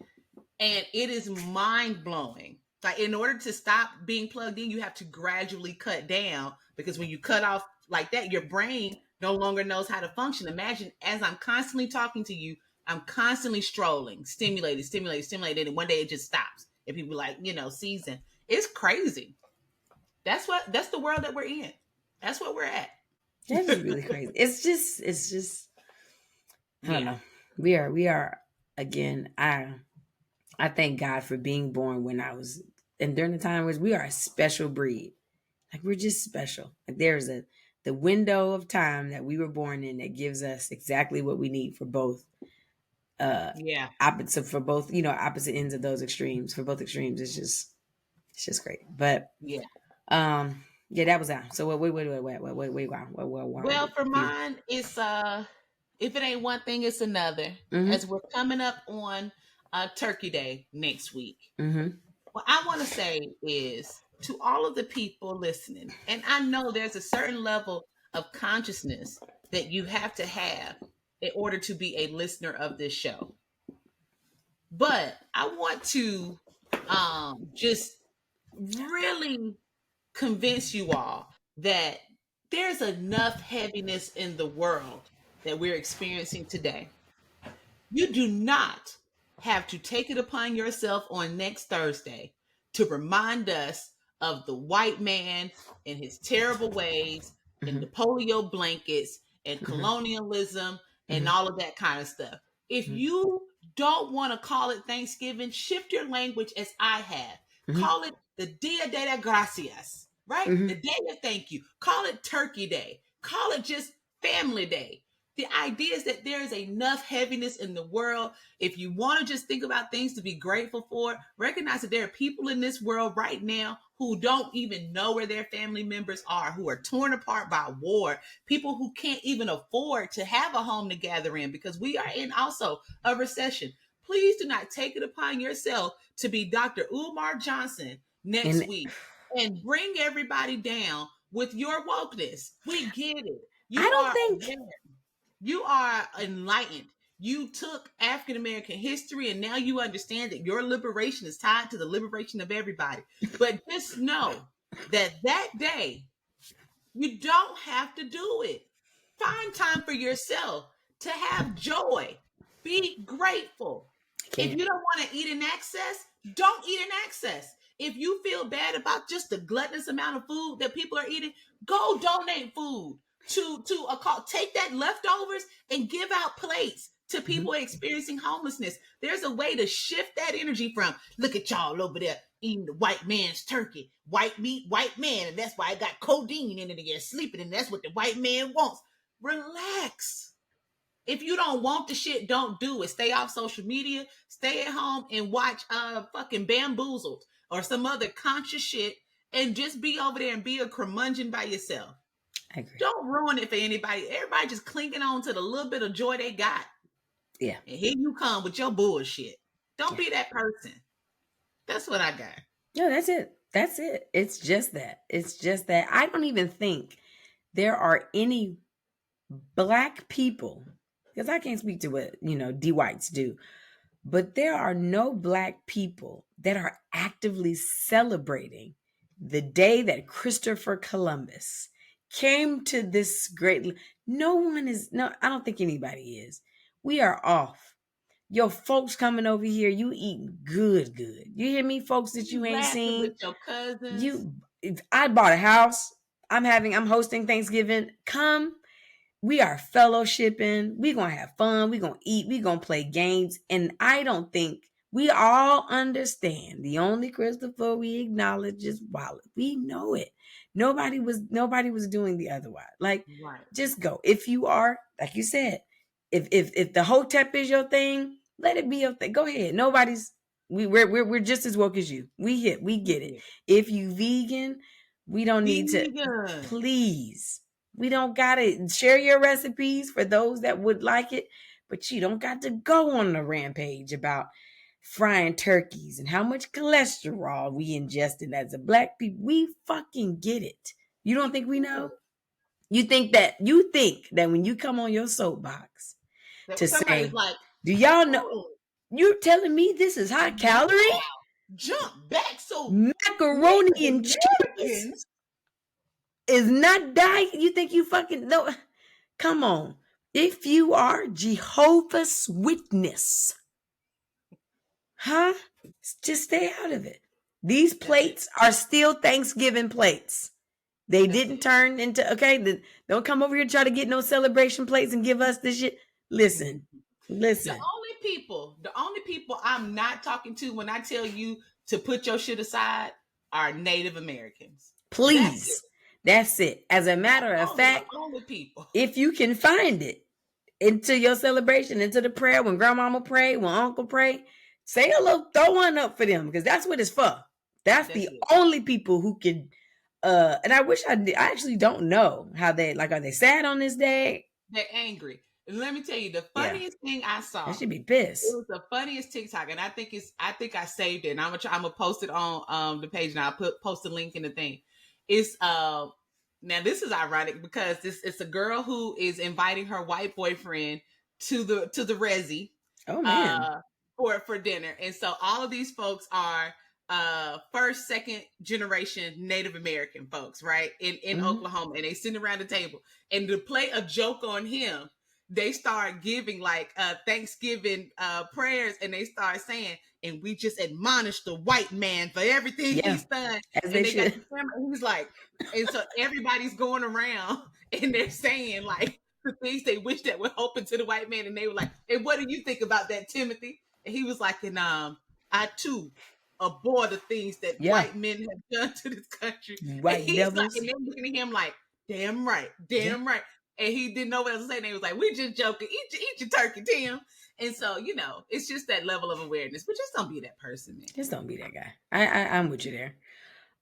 And it is mind blowing. Like, in order to stop being plugged in, you have to gradually cut down, because when you cut off like that, your brain no longer knows how to function. Imagine, as I'm constantly talking to you, I'm constantly strolling, stimulated, and one day it just stops. And people like, season. It's crazy. That's the world that we're in. That's what we're at. That is really crazy. It's just I don't know. We are again, I thank God for being born when I was, and during the time was, we are a special breed. Like, we're just special. Like, there's the window of time that we were born in that gives us exactly what we need for both opposite, for both, opposite ends of those extremes. For both extremes, it's just great. But yeah, that was out. So wait, Well, for mine, it's if it ain't one thing, it's another. Mm-hmm. As we're coming up on Turkey Day next week, Mm-hmm. what I want to say is, to all of the people listening, and I know there's a certain level of consciousness that you have to have in order to be a listener of this show. But I want to just really convince you all that there's enough heaviness in the world that we're experiencing today. You do not have to take it upon yourself on next Thursday to remind us of the white man and his terrible ways and the polio blankets and colonialism and all of that kind of stuff. If you don't want to call it Thanksgiving, shift your language as I have. Call it the Dia de las Gracias, right? The day of thank you. Call it Turkey Day. Call it just Family Day. The idea is that there is enough heaviness in the world. If you want to just think about things to be grateful for, recognize that there are people in this world right now who don't even know where their family members are, who are torn apart by war, people who can't even afford to have a home to gather in because we are in also a recession. Please do not take it upon yourself to be Dr. Umar Johnson next week and bring everybody down with your wokeness. We get it. You are enlightened. You took African American history and now you understand that your liberation is tied to the liberation of everybody. But just know that day, you don't have to do it. Find time for yourself to have joy. Be grateful. If you don't want to eat in excess, don't eat in excess. If you feel bad about just the gluttonous amount of food that people are eating, go donate food to a call. Take that leftovers and give out plates to people experiencing homelessness. There's a way to shift that energy from, look at y'all over there eating the white man's turkey, white meat, white man, and that's why I got codeine in it and you're sleeping, and that's what the white man wants. Relax. If you don't want the shit, don't do it. Stay off social media. Stay at home and watch fucking Bamboozled or some other conscious shit, and just be over there and be a curmudgeon by yourself. I agree. Don't ruin it for anybody. Everybody just clinging on to the little bit of joy they got. Yeah. And here you come with your bullshit. Don't be that person. That's what I got. No, that's it. That's it. It's just that. It's just that. I don't even think there are any Black people, because I can't speak to what, D whites do, but there are no Black people that are actively celebrating the day that Christopher Columbus came to this great. No one is. No, I don't think anybody is. We are off. Your folks coming over here, you eating good, good. You hear me, folks that you You ain't laughing seen? with your cousins. You, I bought a house. I'm hosting Thanksgiving. Come, we are fellowshipping. We gonna have fun. We gonna eat. We gonna play games. And I don't think we all understand. The only Christopher we acknowledge is Wallet. We know it. Nobody was doing the otherwise. Like, Right. just go. If you are, like you said, if the hotep is your thing, let it be your thing. Go ahead. We're just as woke as you. We get it. Yeah. If you vegan, we don't need to. Vegan. Please, we don't gotta share your recipes for those that would like it, but you don't got to go on the rampage about frying turkeys and how much cholesterol we ingested as a black people. We fucking get it. You don't think we know? You think that when you come on your soapbox That to somebody's say, like, do y'all know? oh, You're telling me this is high calorie? wow, jump back. So Macaroni Native and cheese Americans, is not diet. You think you fucking no? Come on. If you are Jehovah's Witness, huh? Just stay out of it. These that's it. plates are still Thanksgiving plates. They That's didn't it. turn into don't come over here and try to get no celebration plates and give us this shit. Listen, listen. The only people I'm not talking to when I tell you to put your shit aside are Native Americans. That's it. Please. That's it. As a matter of Those are the fact, only people. if you can find it into your celebration, into the prayer, when grandmama pray, when uncle pray, say a little, throw one up for them, because that's what it's for. That's That's the it. only people who can and I wish I did. I actually don't know how they like, are they sad on this day? They're angry. And let me tell you, the Yeah. funniest thing I They saw, should be it pissed. was the funniest TikTok, and I think I saved it, and I'm gonna post it on the page, and I'll post a link in the thing. It's now this is ironic because it's a girl who is inviting her white boyfriend to the resi Oh man. for dinner, and so all of these folks are first, second generation Native American folks, right? In Oklahoma, and they sitting around the table, and to play a joke on him, they start giving like Thanksgiving prayers, and they start saying, and we just admonish the white man for everything Yeah. he's done. As And they they got should. the camera, and he's like, and so everybody's going around and they're saying like the things they wish that would happen to the white man, and they were like, "And what do you think about that, Timothy?" And he was like, "And I too abhor the things that Yeah. white men have done to this country." And White he's like, devils. and they're looking at him like, "Damn right, damn Yeah. right." And he didn't know what else to say. And they was like, "We just joking. Eat your turkey, Tim." And so, it's just that level of awareness. But just don't be that person, man. Just don't be that guy. I'm with you there.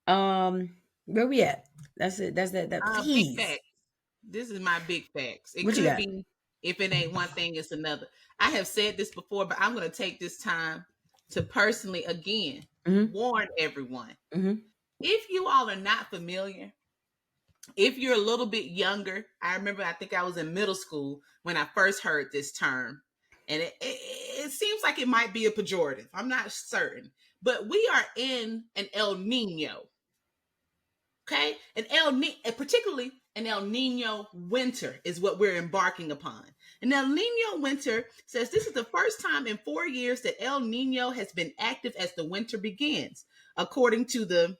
Where we at? That's it. That's that. Big Please. facts. This is my big facts. It What you could got? be, if it ain't one thing, it's another. I have said this before, but I'm going to take this time to personally, again, warn everyone. If you all are not familiar, if you're a little bit younger, I remember, I think I was in middle school when I first heard this term. And it seems like it might be a pejorative. I'm not certain. But we are in an El Nino. Okay? Particularly an El Nino winter is what we're embarking upon. An El Nino winter says this is the first time in 4 years that El Nino has been active as the winter begins, according to the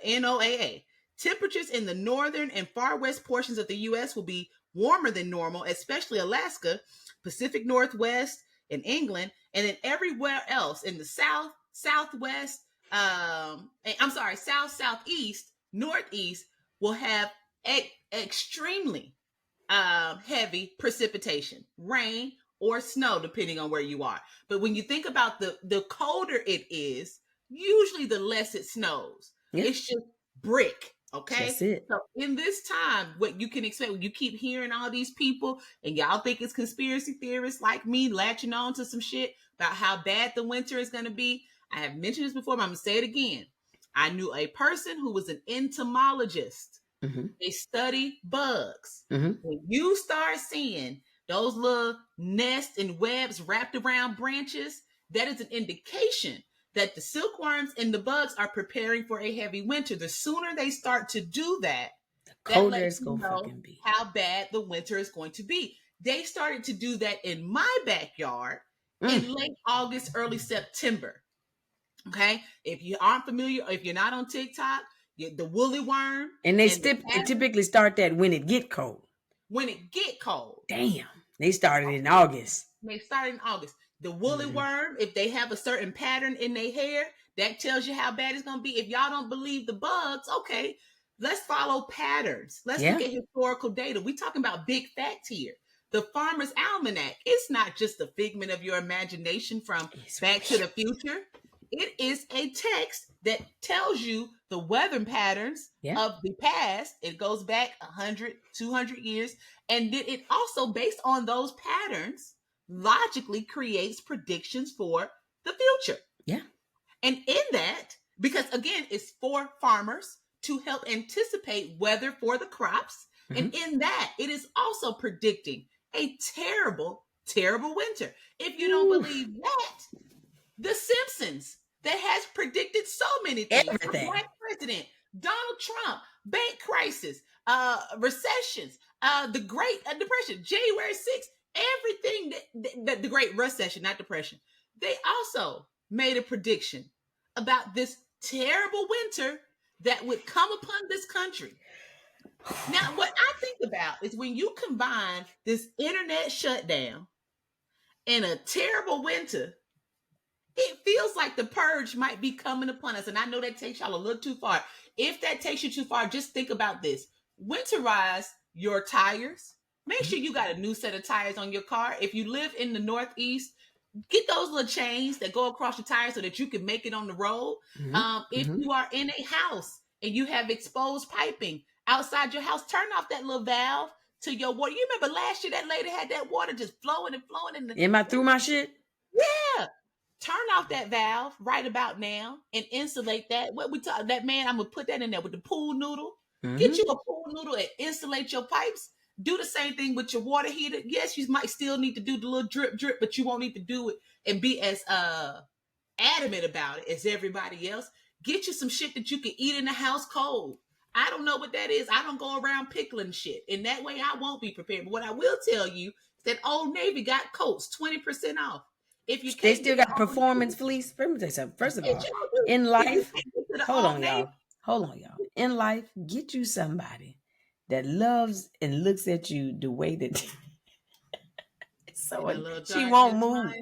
NOAA. Temperatures in the northern and far west portions of the U.S. will be warmer than normal, especially Alaska, Pacific Northwest, and England, and then everywhere else in the south, southwest, south, southeast, northeast will have extremely heavy precipitation, rain or snow, depending on where you are. But when you think about the colder it is, usually the less it snows. Yeah. It's just brick. Okay. That's it. So in this time, what you can expect when you keep hearing all these people and y'all think it's conspiracy theorists like me latching on to some shit about how bad the winter is going to be. I have mentioned this before, but I'm going to say it again. I knew a person who was an entomologist. They study bugs. When you start seeing those little nests and webs wrapped around branches, that is an indication that the silkworms and the bugs are preparing for a heavy winter. The sooner they start to do that, That Colder lets it's you gonna know fucking be. how bad the winter is going to be. They started to do that in my backyard in late August, early September. Okay. If you aren't familiar, or if you're not on TikTok, the woolly worm And they and the pattern typically start that when it get cold. when it get cold. Damn. They started in August. They start in August. The woolly worm, if they have a certain pattern in their hair, that tells you how bad it's going to be. If y'all don't believe the bugs, okay, let's follow patterns. Let's look Yeah. at historical data. We're talking about big facts here. The Farmer's Almanac, it's not just a figment of your imagination from Back to the Future. It is a text that tells you the weather patterns Yeah. of the past. It goes back 100, 200 years. And then it also, based on those patterns, logically creates predictions for the future. Yeah. And in that, because again, it's for farmers to help anticipate weather for the crops. And in that, it is also predicting a terrible, terrible winter. If you don't believe that, The Simpsons, that has predicted so many things. A Everything. black president, Donald Trump, bank crisis, recessions, the Great Depression, January 6th, everything that the Great Recession, not depression. They also made a prediction about this terrible winter that would come upon this country. Now, what I think about is when you combine this internet shutdown and a terrible winter, it feels like the purge might be coming upon us. And I know that takes y'all a little too far. If that takes you too far, just think about this. Winterize your tires. Make sure you got a new set of tires on your car. If you live in the Northeast, get those little chains that go across your tires so that you can make it on the road. If you are in a house and you have exposed piping outside your house, turn off that little valve to your water. You remember last year that lady had that water just flowing and flowing in the. Am I through my shit? Yeah. Turn off that valve right about now and insulate that. What we talk that man, I'm gonna put that in there with the pool noodle. Get you a pool noodle and insulate your pipes. Do the same thing with your water heater. Yes, you might still need to do the little drip drip, but you won't need to do it and be as adamant about it as everybody else. Get you some shit that you can eat in the house cold. I don't know what that is. I don't go around pickling shit. And that way I won't be prepared. But what I will tell you is that Old Navy got coats 20% off. If you They can't still get got performance fleece. Let me tell you something. First of all, y'all in life, hold on, Navy, y'all. Hold on, y'all. In life, get you somebody that loves and looks at you the way that she won't move.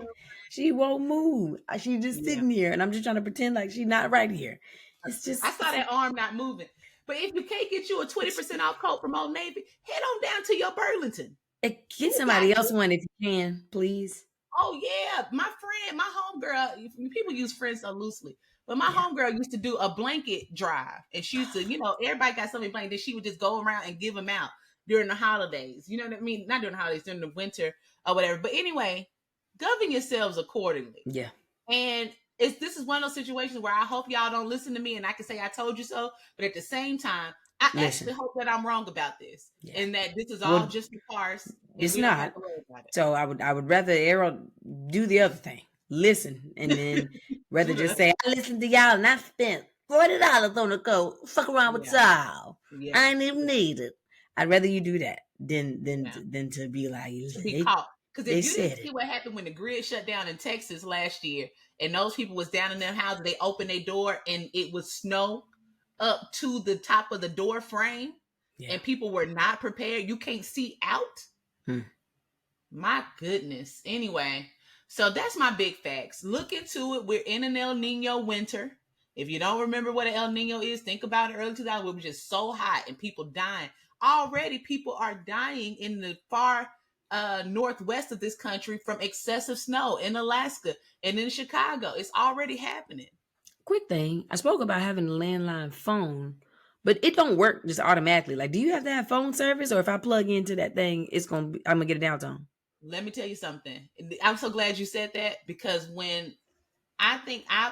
She won't move. She just sitting here, and I'm just trying to pretend like she's not right here. It's just I saw that arm not moving. But if you can't get you a 20% off coat from Old Navy, head on down to your Burlington. get somebody else one if you can, please. Oh yeah, my friend, my homegirl. People use friends so loosely, but my homegirl used to do a blanket drive, and she used to, everybody got so many blankets. She would just go around and give them out during the holidays. You know what I mean? Not during the holidays, during the winter or whatever. But anyway, govern yourselves accordingly. Yeah. And this is one of those situations where I hope y'all don't listen to me, and I can say I told you so. But at the same time, I actually hope that I'm wrong about this, and that this is all just a farce. It's not. So I would rather Errol do the other thing. Listen, and then rather just say, I listened to y'all and I spent $40 on a coat. Fuck around with y'all. Yeah. I ain't even need it. I'd rather you do that than to be like to be caught. Because if you didn't see what happened when the grid shut down in Texas last year, and those people was down in their houses, they opened their door and it was snow up to the top of the door frame, and people were not prepared. You can't see out. My goodness. Anyway, so that's my big facts. Look into it. We're in an El Nino winter. If you don't remember what an El Nino is, think about it. Early 2000s, it was just so hot and people dying. Already, people are dying in the far northwest of this country from excessive snow in Alaska and in Chicago. It's already happening. Quick thing. I spoke about having a landline phone, but it don't work just automatically. Like, do you have to have phone service, or if I plug into that thing, I'm gonna get a downtown? Let me tell you something. I'm so glad you said that, because when I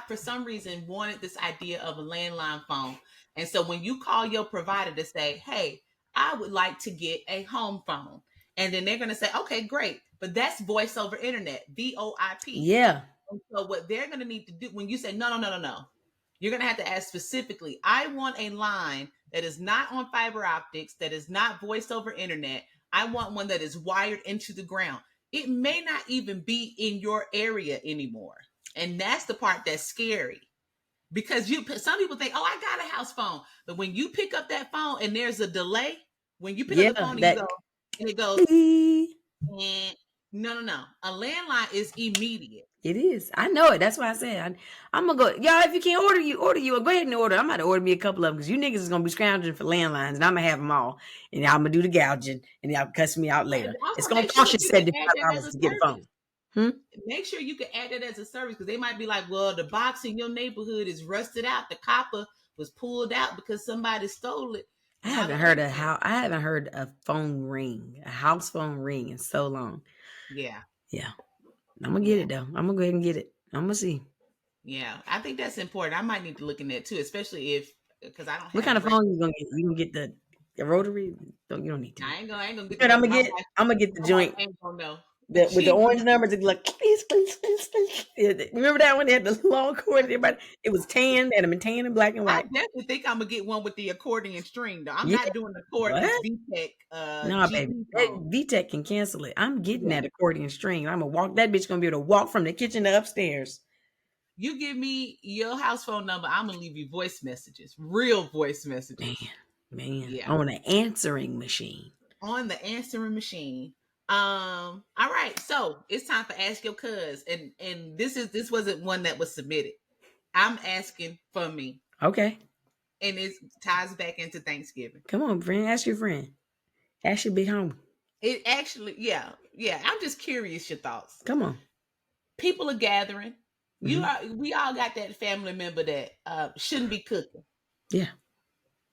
for some reason wanted this idea of a landline phone. And so when you call your provider to say, hey, I would like to get a home phone. And then they're going to say, okay, great. But that's voice over internet, VoIP. Yeah. And so what they're going to need to do when you say, no, you're going to have to ask specifically, I want a line that is not on fiber optics, that is not voiced over internet. I want one that is wired into the ground. It may not even be in your area anymore. And that's the part that's scary. Because some people think, oh, I got a house phone. But when you pick up that phone and there's a delay, when you pick up the phone and you go, and it goes, no. A landline is immediate. It is. I know it. That's why I said I'm gonna go. Y'all, if you can't order, you. Go ahead and order. I'm gonna order me a couple of them because you niggas is gonna be scrounging for landlines, and I'm gonna have them all, and I'm gonna do the gouging, and y'all cuss me out later. It's gonna cost you $75 to get a phone. Make sure you can add that as a service because they might be like, well, the box in your neighborhood is rusted out. The copper was pulled out because somebody stole it. I haven't heard a phone ring, a house phone ring in so long. Yeah. I'm gonna get it though. I'm gonna go ahead and get it. I'm gonna see. Yeah, I think that's important. I might need to look in that too, especially because I don't have. What kind of phone you gonna get? You gonna get the rotary? You don't need to. I ain't gonna get. I'm gonna get the joint. I ain't gonna know. With the orange numbers, it'd be like, please. Remember that one? They had the long cord. Everybody, it was tan. They had them in tan and black and white. I definitely think I'm gonna get one with the accordion string. Though I'm not doing the cordless VTech. No, baby, VTech can cancel it. I'm getting that accordion string. I'm gonna walk. That bitch gonna be able to walk from the kitchen to upstairs. You give me your house phone number, I'm gonna leave you voice messages, real voice messages. Man, yeah. On an answering machine. On the answering machine. All right, so it's time for Ask Your Cuz, and this wasn't one that was submitted. I'm asking for me. Okay. And it ties back into Thanksgiving. Come on, friend. Ask your friend. Ask your big homie. It actually, yeah. I'm just curious your thoughts. Come on. People are gathering. We all got that family member that shouldn't be cooking. Yeah.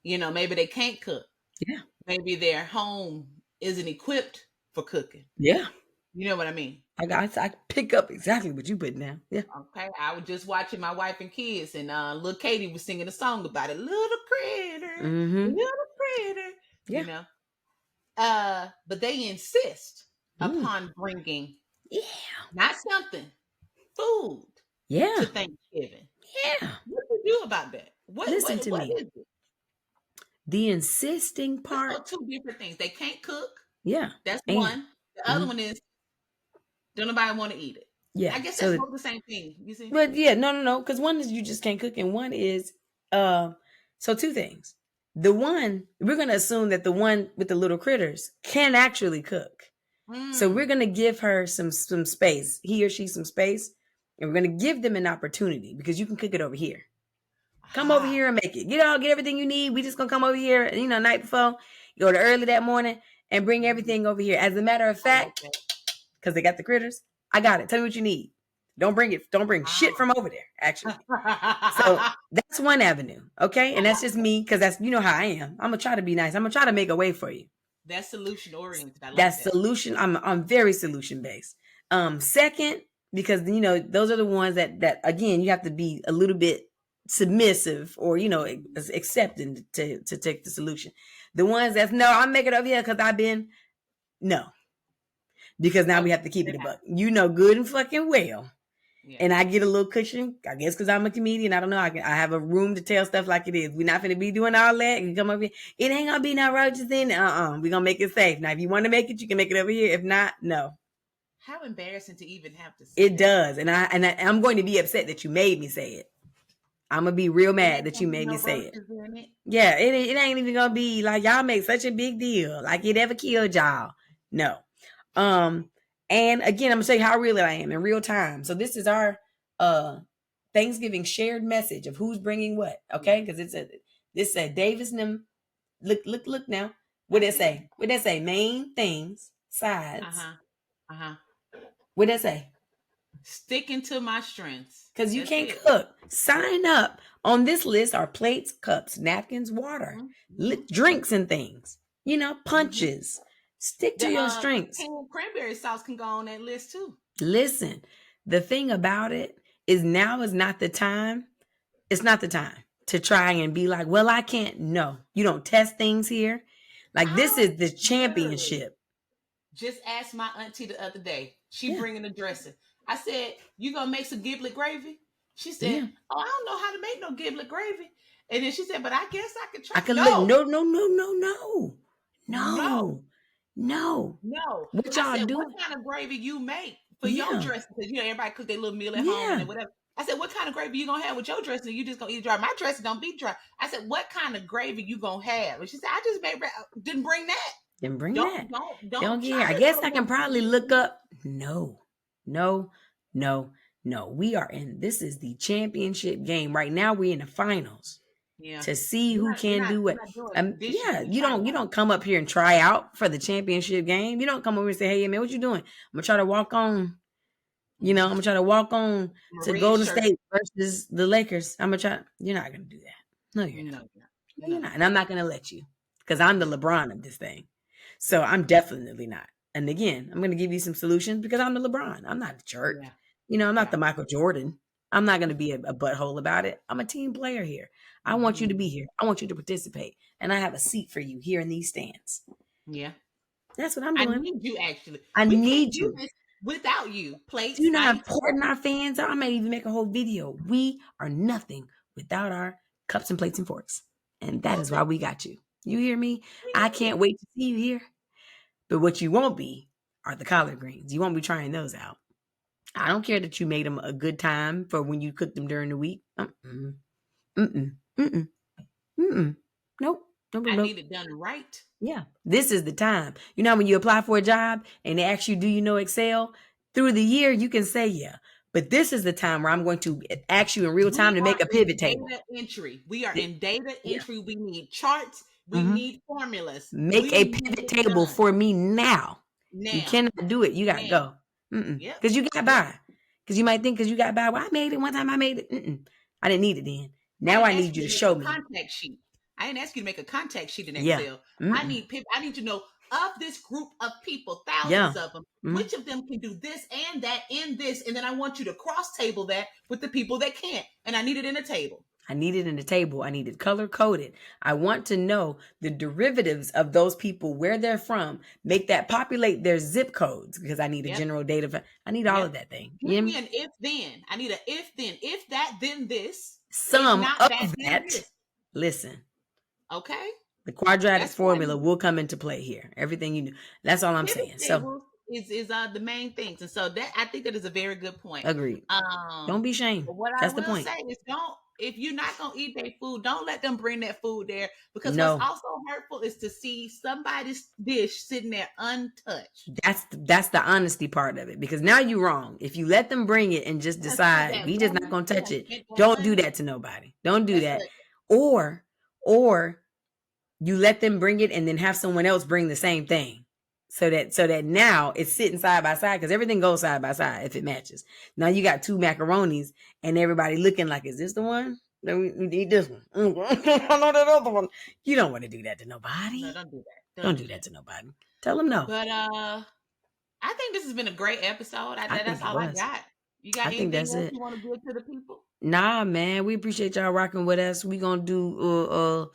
You know, maybe they can't cook. Yeah. Maybe their home isn't equipped for cooking. Yeah. You know what I mean? I pick up exactly what you put down. Yeah. Okay. I was just watching my wife and kids, and little Katie was singing a song about it. Little critter, little critter. Yeah. You know. But they insist upon bringing not something, food. Yeah. To Thanksgiving. Yeah. What do you do about that? Listen to me. Is it? The insisting part. Those are two different things. They can't cook. Yeah. That's one. The other one is don't nobody want to eat it. Yeah. I guess that's both the same thing. You see? But yeah, no. Because one is you just can't cook, and one is so two things. The one, we're gonna assume that the one with the little critters can actually cook. So we're gonna give her some space, he or she some space. And we're going to give them an opportunity because you can cook it over here. Come over here and make it. Get everything you need. We just going to come over here, night before. You go to early that morning and bring everything over here. As a matter of fact, because they got the critters, I got it. Tell me what you need. Don't bring shit from over there, actually. So that's one avenue, okay? And that's just me because that's, how I am. I'm going to try to be nice. I'm going to try to make a way for you. That's solution oriented. That's solution. I'm very solution based. Second, because those are the ones that again you have to be a little bit submissive or accepting to take the solution. The ones that's no, I'm making it over here because I've been because now we have to keep it a buck. Good and fucking well. Yeah. And I get a little cushion, I guess, because I'm a comedian. I don't know. I have a room to tell stuff like it is. We're not going to be doing all that. You come over here. It ain't going to be no roaches in. We're going to make it safe. Now, if you want to make it, you can make it over here. If not, no. How embarrassing to even have to say it does. And I'm going to be upset that you made me say it. I'm going to be real mad that you made me say it. Yeah, it ain't even going to be like y'all make such a big deal. Like it ever killed y'all. No. And again, I'm going to tell you how real I am in real time. So this is our Thanksgiving shared message of who's bringing what. Okay? Because this said Davis and them. Look now. What did it say? What did it say? Main things, sides. What did it say? Sticking to my strengths. Because you can't cook. Sign up. On this list are plates, cups, napkins, water, drinks and things. Punches. Stick to your strengths. Cranberry sauce can go on that list too. Listen, the thing about it is now is not the time. It's not the time to try and be like, well, I can't. No, you don't test things here. Like this is the championship. Just asked my auntie the other day. She bringing a dressing. I said, you gonna make some giblet gravy? She said, oh, I don't know how to make no giblet gravy. And then she said, but I guess I could try. I could No, no, no. no. What I y'all said, what doing? kind of gravy you make for your Yeah, dressing? Because, everybody cook their little meal at home and yeah. then whatever. I said, what kind of gravy you going to have with your dressing? You just going to eat dry. My dressing don't be dry. I said, what kind of gravy you going to have? And she said, I just didn't bring that. Then bring that. Don't Don't get here. try I to guess tell I me what can probably look up. No, no, no, no. We are in. This is the championship game right now. We're in the finals Yeah. to see who can do We're what. not doing dishes. Yeah, We you trying to don't come up here and try out for the championship game. You don't come over and say, "Hey, man, what you doing?" I'm gonna try to walk on. I'm gonna try to walk on I'm a to red Golden shirt. State versus the Lakers. I'm gonna try. You're not gonna do that. No, you're not. No, you're not. And I'm not gonna let you because I'm the LeBron of this thing. So I'm definitely not. And again, I'm gonna give you some solutions because I'm the LeBron. I'm not a jerk. I'm not the Michael Jordan. I'm not gonna be a butthole about it. I'm a team player here. I want you to be here. I want you to participate. And I have a seat for you here in these stands. Yeah. That's what I'm I doing. need you, actually. I We can't need do you. this without you. Do Plates, you know how knife. important our fans are? I might even make a whole video. We are nothing without our cups and plates and forks. And that is why we got you. You hear me? I can't wait to see you here. But what you won't be are the collard greens. You won't be trying those out. I don't care that you made them a good time for when you cooked them during the week. Mm-mm. Mm-mm. Mm-mm. Mm-mm. Nope. I Nope. need it done right. Yeah. This is the time. You know, when you apply for a job and they ask you, do you know Excel? Through the year, you can say, yeah. But this is the time where I'm going to ask you in real time to make a pivot table. Data entry. We are in data entry. Yeah. We need charts. We need formulas. Make a pivot table for me now. You cannot do it. You got to go. Because you got by. Because you might think because you got by, well, I made it one time. I made it. I didn't need it then. Now I need you to show me. Contact sheet. I didn't ask you to make a contact sheet in Excel. Yeah. I need to know of this group of people, thousands of them, which of them can do this and that in this, and then I want you to cross table that with the people that can't. And I need it in a table. I need it in the table. I need it color coded. I want to know the derivatives of those people, where they're from, make that populate their zip codes because I need a general data. I need all of that thing. Give me an if then. I need an if then. If that, then this. Some of that. Listen. Okay. The quadratic formula will come into play here. Everything you do. That's all I'm saying. So is the main things. And so that I think that is a very good point. Agreed. Don't be ashamed. That's the point. Say is if you're not gonna eat their food, don't let them bring that food there. Because what's also hurtful is to see somebody's dish sitting there untouched. That's the honesty part of it. Because now you're wrong. If you let them bring it and just decide we just not gonna touch it, don't do that to nobody. Don't do that. Or you let them bring it and then have someone else bring the same thing. So that now it's sitting side by side because everything goes side by side if it matches. Now you got two macaronis and everybody looking like, is this the one? Then we need this one. I know that other one. You don't want to do that to nobody. No, don't do that. Don't do that to nobody. Tell them no. But I think this has been a great episode. That's all I got. You got anything else you want to give to the people? Nah, man. We appreciate y'all rocking with us. We're gonna do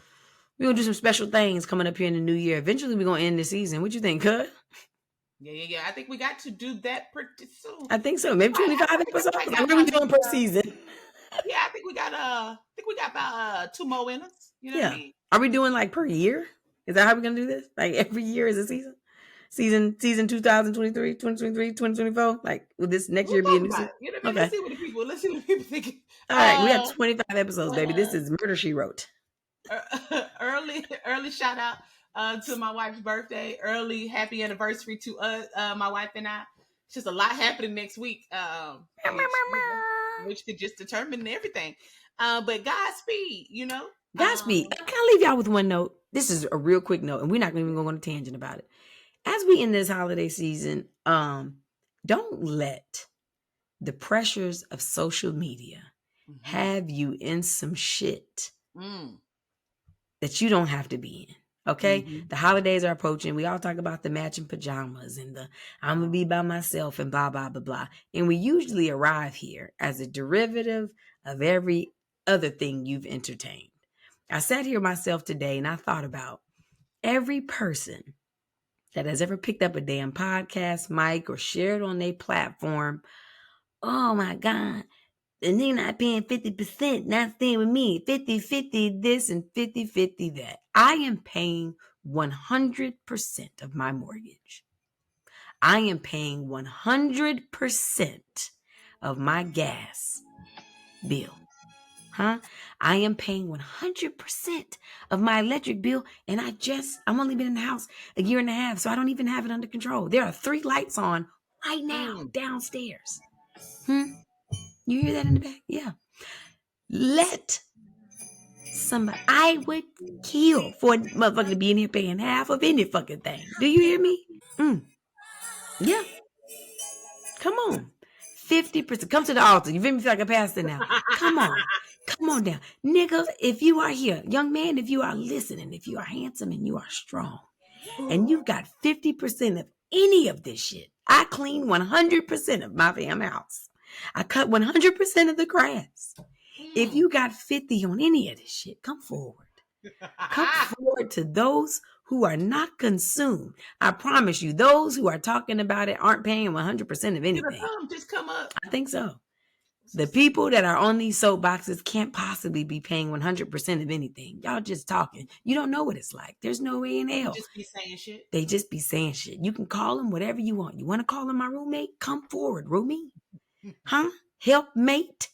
some special things coming up here in the new year. Eventually, we're going to end the season. What you think, Cud? Yeah. I think we got to do that pretty soon. I think so. Maybe 25 episodes. What are we doing per season? Yeah, I think we got about 2 more in us. You know what I mean? Are we doing like per year? Is that how we're going to do this? Like every year is a season? Season 2023, 2023, 2024? Like will this next year be a new season? You know what I mean? Let's see what the people think. All right, we got 25 episodes, baby. This is Murder, She Wrote. Early shout out to my wife's birthday. Early happy anniversary to us, my wife and I. It's just a lot happening next week, which could just determine everything. But Godspeed, Godspeed. Can I leave y'all with one note? This is a real quick note, and we're not even going to go on a tangent about it. As we end this holiday season, don't let the pressures of social media have you in some shit that you don't have to be in. Okay. The holidays are approaching. We all talk about the matching pajamas and the I'm going to be by myself and blah, blah, blah, blah. And we usually arrive here as a derivative of every other thing you've entertained. I sat here myself today and I thought about every person that has ever picked up a damn podcast mic or shared on their platform. Oh my God. and they're not paying 50%, not staying with me. 50-50 this and 50-50 that. I am paying 100% of my mortgage. I am paying 100% of my gas bill. Huh? I am paying 100% of my electric bill, and I'm only been in the house a year and a half, so I don't even have it under control. There are 3 lights on right now downstairs. You hear that in the back? Yeah. Let somebody, I would kill for a motherfucker to be in here paying half of any fucking thing. Do you hear me? Yeah. Come on. 50%. Come to the altar. You feel me? Feel like a pastor now. Come on. Come on down. Niggas, if you are here, young man, if you are listening, if you are handsome and you are strong, and you've got 50% of any of this shit, I clean 100% of my damn house. I cut 100% of the grass. If you got 50 on any of this shit, come forward. Come forward to those who are not consumed. I promise you, those who are talking about it aren't paying 100% of anything. Just come up. I think so. The people that are on these soapboxes can't possibly be paying 100% of anything. Y'all just talking. You don't know what it's like. There's no way in hell. Just be saying shit. They just be saying shit. You can call them whatever you want. You want to call him my roommate? Come forward, roomie. Huh? Helpmate?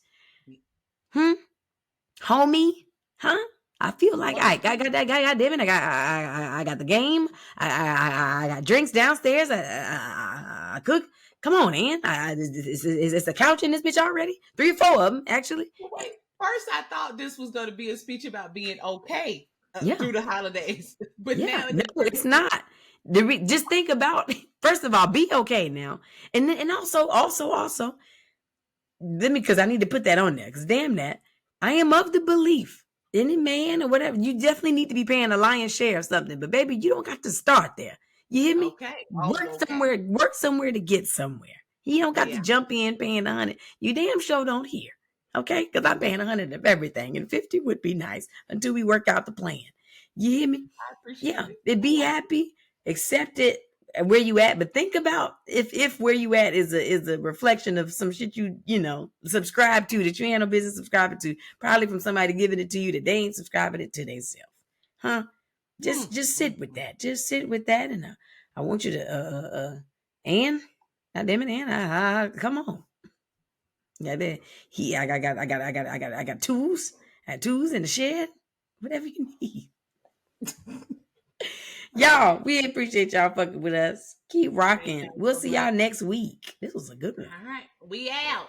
Homie? Huh? I feel like I got that guy. God damn it! I got the game. I got drinks downstairs. I cook. Come on, Ann. Is the couch in this bitch already? 3 or 4 of them, actually. Wait, first I thought this was going to be a speech about being okay Yeah. through the holidays, but Yeah, now it's not. Just think about, first of all, be okay now, and also, let me, because I need to put that on there. Because damn that, I am of the belief, any man or whatever, you definitely need to be paying a lion's share of something. But baby, you don't got to start there. You hear me? Okay. Work somewhere to get somewhere. You don't got to jump in paying 100. You damn sure don't hear. Okay? Because I'm paying 100 of everything, and 50 would be nice until we work out the plan. You hear me? I appreciate it. Be happy, accept it where you at, but think about if where you at is a reflection of some shit you know subscribe to that you ain't no business subscribing to, probably from somebody giving it to you that they ain't subscribing it to themselves. Huh? Just sit with that. Just sit with that, and I want you to Ann, God damn it, Ann, come on. Yeah, I got tools. I got tools in the shed. Whatever you need. Y'all, we appreciate y'all fucking with us. Keep rocking. We'll see y'all next week. This was a good one. All right. We out.